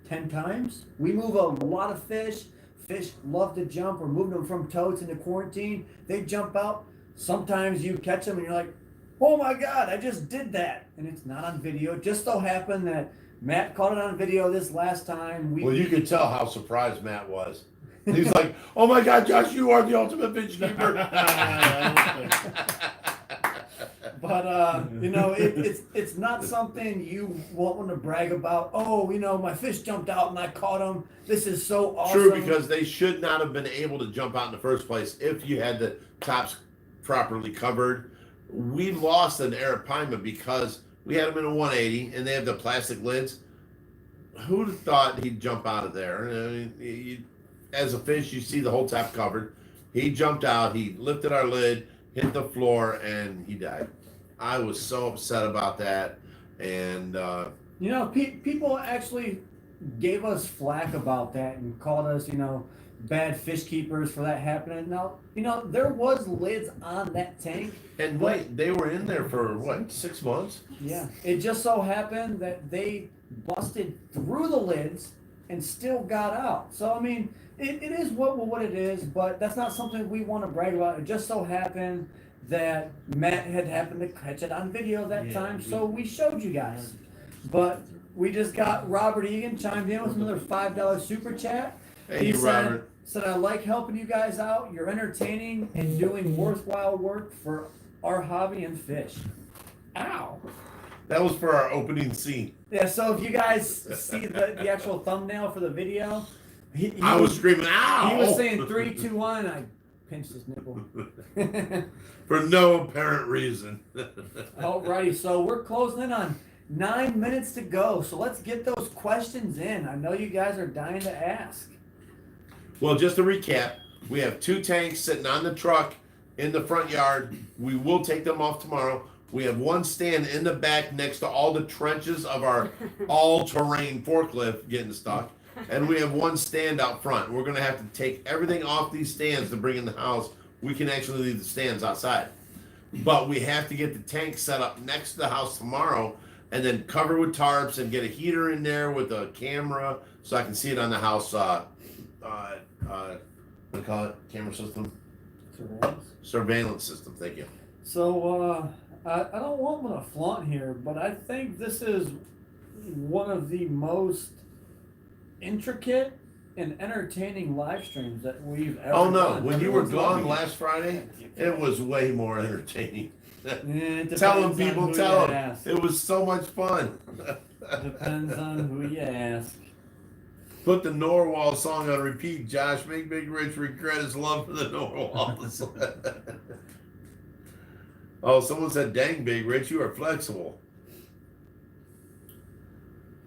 10 times. We move a lot of fish. Fish love to jump. We're moving them from totes into quarantine. They jump out. Sometimes you catch them and you're like, "Oh my God, I just did that." And it's not on video. It just so happened that Matt caught it on video this last time. Well, you could tell how surprised Matt was. He's like, "Oh my God, Josh, you are the ultimate fish keeper." But you know, it's not something you want to brag about. Oh, you know, my fish jumped out and I caught him. This is so awesome. True, because they should not have been able to jump out in the first place if you had the tops properly covered. We lost an arapaima because we had them in a 180 and they have the plastic lids. Who'd have thought he'd jump out of there? I mean, as a fish, you see the whole top covered. He jumped out, he lifted our lid, hit the floor, and he died. I was so upset about that. And you know, people actually gave us flack about that and called us, you know, bad fish keepers for that happening. Now, you know, there was lids on that tank. and wait, they were in there for what, 6 months? Yeah. It just so happened that they busted through the lids and still got out. So, I mean, it is what it is, but that's not something we want to brag about. It just so happened that Matt had happened to catch it on video that time, so we showed you guys. But we just got Robert Egan chimed in with another $5 super chat. Hey, He Robert. said, "I like helping you guys out. You're entertaining and doing worthwhile work for our hobby and fish." Ow. That was for our opening scene. Yeah, so if you guys see the actual thumbnail for the video, he I was screaming, "Ow!" he was saying 3, 2, 1, and I pinched his nipple. for no apparent reason. Alrighty, so we're closing in on 9 minutes to go. So let's get those questions in. I know you guys are dying to ask. Well, just to recap, we have 2 tanks sitting on the truck in the front yard. We will take them off tomorrow. We have 1 stand in the back next to all the trenches of our all-terrain forklift getting stuck. And we have 1 stand out front. We're going to have to take everything off these stands to bring in the house. We can actually leave the stands outside. But we have to get the tank set up next to the house tomorrow and then cover with tarps and get a heater in there with a camera so I can see it on the house, what do you call it? Camera system? Surveillance system, thank you. So I don't want to flaunt here, but I think this is one of the most intricate and entertaining live streams that we've ever Oh no, done. when you were Everyone's gone loving it. last Friday, it was way more entertaining. It Tell them, depends on people, who tell you them. ask. It was so much fun. Depends on who you ask. Put the Norwal song on repeat, Josh. Make Big Rich regret his love for the Norwals. Oh, someone said, "Dang, Big Rich, you are flexible."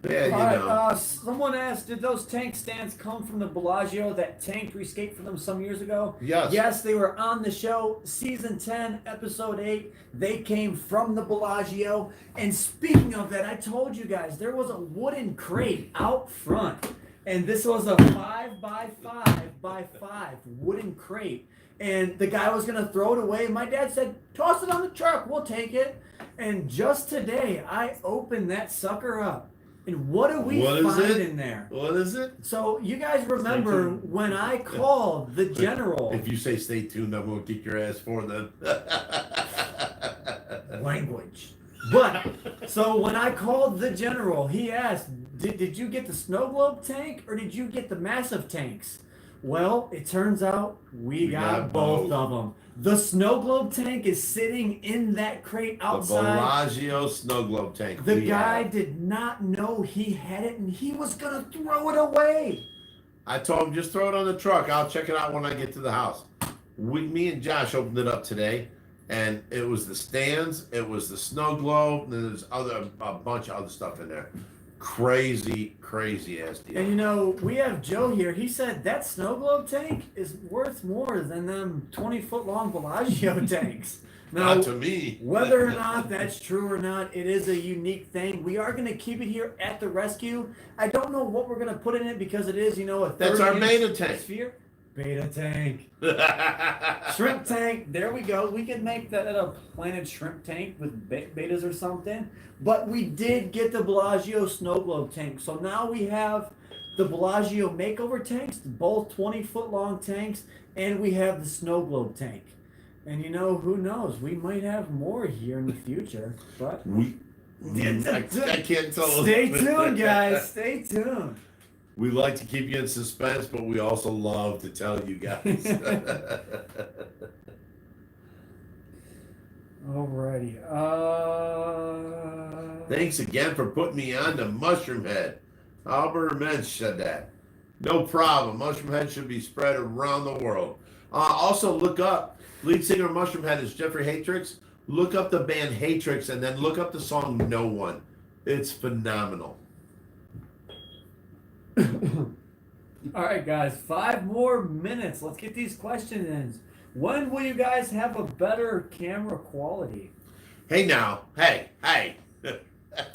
Yeah, you All right, know. someone asked, did those tank stands come from the Bellagio that tanked we escaped from them some years ago? Yes. Yes, they were on the show, season 10, episode 8. They came from the Bellagio. And speaking of that, I told you guys there was a wooden crate out front. And this was a 5x5x5 wooden crate. And the guy was going to throw it away. My dad said, "Toss it on the truck, we'll take it." And just today, I opened that sucker up. And what do we find in there? What is it? So you guys remember when I called the general. If you say stay tuned, I'm going to kick your ass for them. Language. But, so when I called the general, he asked, did you get the snow globe tank or did you get the massive tanks? Well, it turns out we got both of them. The snow globe tank is sitting in that crate outside. The Bellagio snow globe tank. The guy did not know he had it and he was going to throw it away. I told him, just throw it on the truck. I'll check it out when I get to the house. Me and Josh opened it up today. And it was the stands, it was the snow globe, and then there's a bunch of other stuff in there. Crazy ass deal. And you know, we have Joe here. He said that snow globe tank is worth more than them 20-foot long Bellagio tanks. Now, Not to me. whether or not that's true or not, it is a unique thing. We are going to keep it here at the rescue. I don't know what we're going to put in it because it is, you know, a 30 That's our beta tank. sphere. Beta tank. Shrimp tank. There we go. We could make that a planted shrimp tank with betas or something. But we did get the Bellagio snow globe tank. So now we have the Bellagio makeover tanks, both 20-foot long tanks, and we have the snow globe tank. And you know, who knows? We might have more here in the future. But I can't tell. stay tuned, guys. Stay tuned. We like to keep you in suspense, but we also love to tell you guys. Alrighty. Thanks again for putting me on to Mushroom Head. Albert Mensch said that. No problem. Mushroom Head should be spread around the world. Also, look up. Lead singer of Mushroom Head is Jeffrey Hatrix. Look up the band Hatrix and then look up the song No One. It's phenomenal. All right, guys, 5 more minutes. Let's get these questions in. When will you guys have a better camera quality? Hey now. Hey.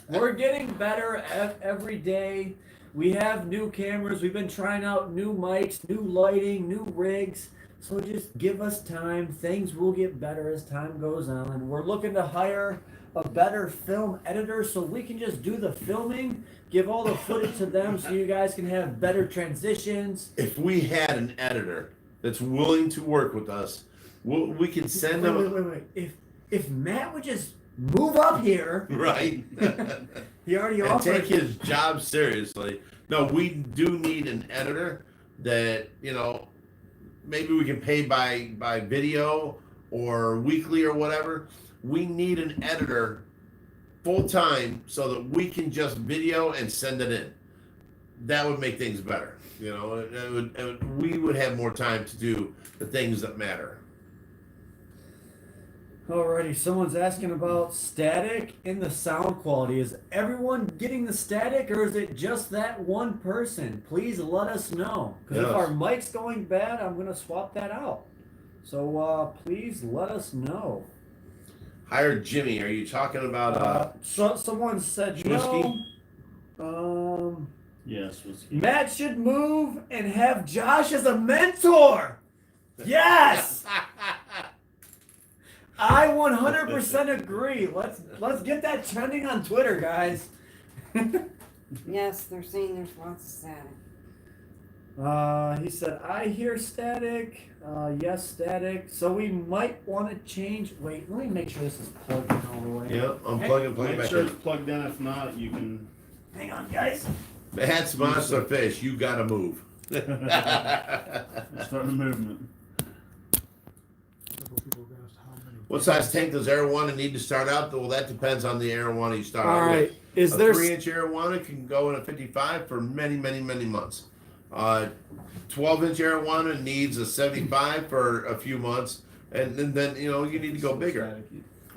We're getting better every day. We have new cameras. We've been trying out new mics, new lighting, new rigs. So just give us time. Things will get better as time goes on. We're looking to hire a better film editor so we can just do the filming, give all the footage to them so you guys can have better transitions. If we had an editor that's willing to work with us, we can send them. Wait. If Matt would just move up here. Right. He already And offered. take his job seriously. No, we do need an editor that, you know, maybe we can pay by video or weekly or whatever. We need an editor full time so that we can just video and send it in. That would make things better. You know, we would have more time to do the things that matter. Alrighty, someone's asking about static in the sound quality. Is everyone getting the static or is it just that one person? Please let us know. Because if Yes. our mic's going bad, I'm going to swap that out. So please let us know. Hire Jimmy. Are you talking about Someone said Whiskey? no. Yes, whiskey. Matt should move and have Josh as a mentor. Yes! I 100% agree. Let's get that trending on Twitter, guys. Yes, they're saying there's lots of static. He said, I hear static. Yes, static. So we might want to change. Wait, let me make sure this is plugged in all the way. Yeah, I'm plugging Make back sure in. it's plugged in. If not, you can Hang on, guys. That's monster fish. You gotta move. start the movement. Several people have asked how many. What size tank does arowana need to start out? Well, that depends on the arowana you start All out right. with. Is A there 3-inch arowana can go in a 55 for many months. 12-inch arowana needs a 75 for a few months, and then you know you need to go bigger.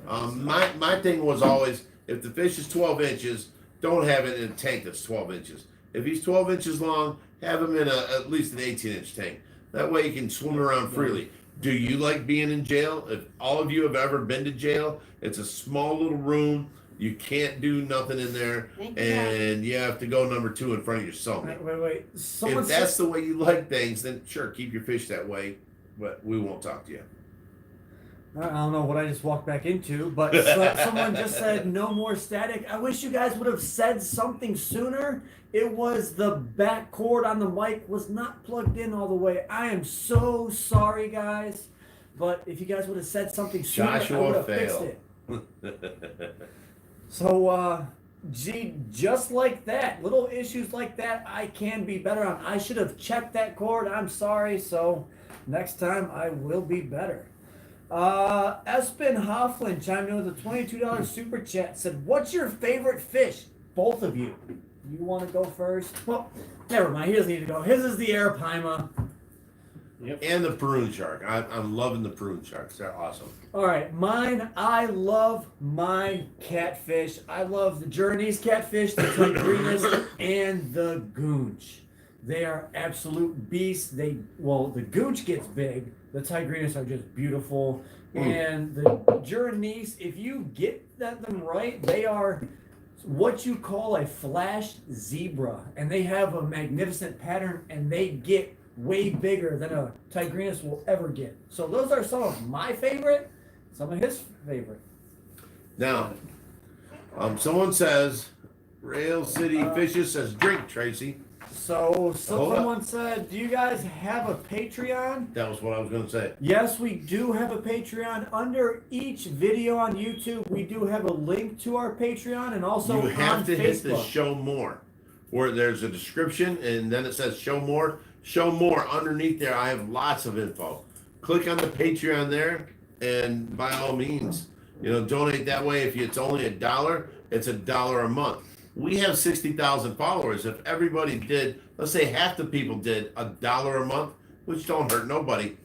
My thing was always, if the fish is 12 inches, don't have it in a tank that's 12 inches. If he's 12 inches long, have him in at least an 18-inch tank. That way he can swim around freely. Do you like being in jail? If all of you have ever been to jail, it's a small little room. You can't do nothing in there, Thank you. and you have to go number 2 in front of your cellmate. Wait. Someone If that's said, the way you like things, then sure, keep your fish that way, but we won't talk to you. I don't know what I just walked back into, but someone just said no more static. I wish you guys would have said something sooner. It was the back cord on the mic was not plugged in all the way. I am so sorry, guys. But if you guys would have said something sooner, I would Joshua have fixed failed. it. So, gee, just like that, little issues like that, I can be better on. I should have checked that cord. I'm sorry. So next time I will be better. Espen Hofflin chimed in with a $22 super chat. Said, "What's your favorite fish?" Both of you. You want to go first? Well, never mind. He doesn't need to go. His is the Arapaima. Yep. And the prune shark. I'm loving the prune sharks. They're awesome. All right, mine. I love my catfish. I love the Journey's catfish, the Tigrinus, and the Goonch. They are absolute beasts. The Goonch gets big. The Tigrinus are just beautiful, and the Journey's, if you get them right, they are what you call a flash zebra, and they have a magnificent pattern, and they get way bigger than a Tigrinus will ever get. So those are some of my favorite, some of his favorite. Now, someone says, Rail City Fishes says, drink, Tracy. So Hold someone said, do you guys have a Patreon? That was what I was going to say. Yes, we do have a Patreon. Under each video on YouTube, we do have a link to our Patreon, and also You have on to Facebook. hit the show more, where there's a description, and then it says show more. Show more. Underneath there, I have lots of info. Click on the Patreon there, and by all means, donate that way. If it's only $1, it's $1 a month. We have 60,000 followers. If everybody did, let's say half the people did $1 a month, which don't hurt nobody.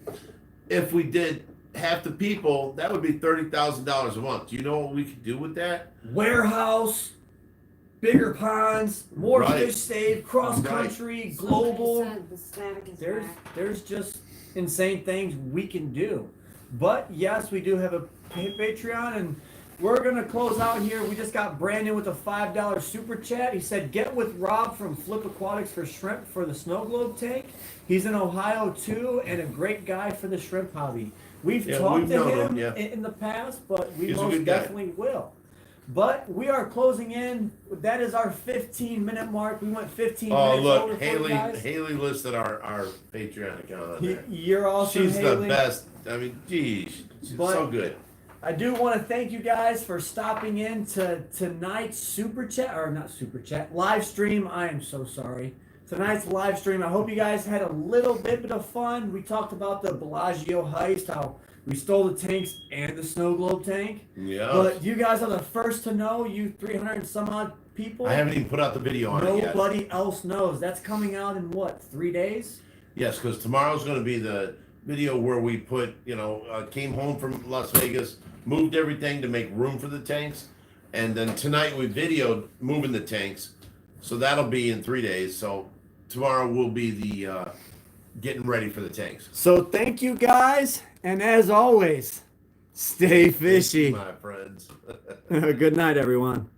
If we did half the people, that would be $30,000 a month. Do you know what we could do with that? Warehouse, bigger ponds, more Right. fish saved, cross country, global. Somebody said the static is back. There's just insane things we can do. But yes, we do have a Patreon, and we're gonna close out here. We just got Brandon with a $5 super chat. He said, "Get with Rob from Flip Aquatics for shrimp for the snow globe tank. He's in Ohio too, and a great guy for the shrimp hobby." We've talked to him in the past, but we He's a most good guy. definitely will. But we are closing in. That is our 15-minute mark. We went 15 Oh, minutes over look, for you guys. Haley listed our Patreon account on there. You're awesome, She's Haley. the best. I mean, geez, she's But- so good. I do want to thank you guys for stopping in to tonight's super chat, or not super chat, live stream. I am so sorry. Tonight's live stream. I hope you guys had a little bit of fun. We talked about the Bellagio heist, how we stole the tanks and the snow globe tank. Yeah. But you guys are the first to know, you 300 and some odd people. I haven't even put out the video on it yet. Nobody else knows. That's coming out in what, 3 days? Yes, because tomorrow's going to be the video where we put, came home from Las Vegas, moved everything to make room for the tanks, and then tonight we videoed moving the tanks. So that'll be in 3 days. So tomorrow will be the getting ready for the tanks. So thank you guys, and as always, stay fishy. My friends. Good night, everyone.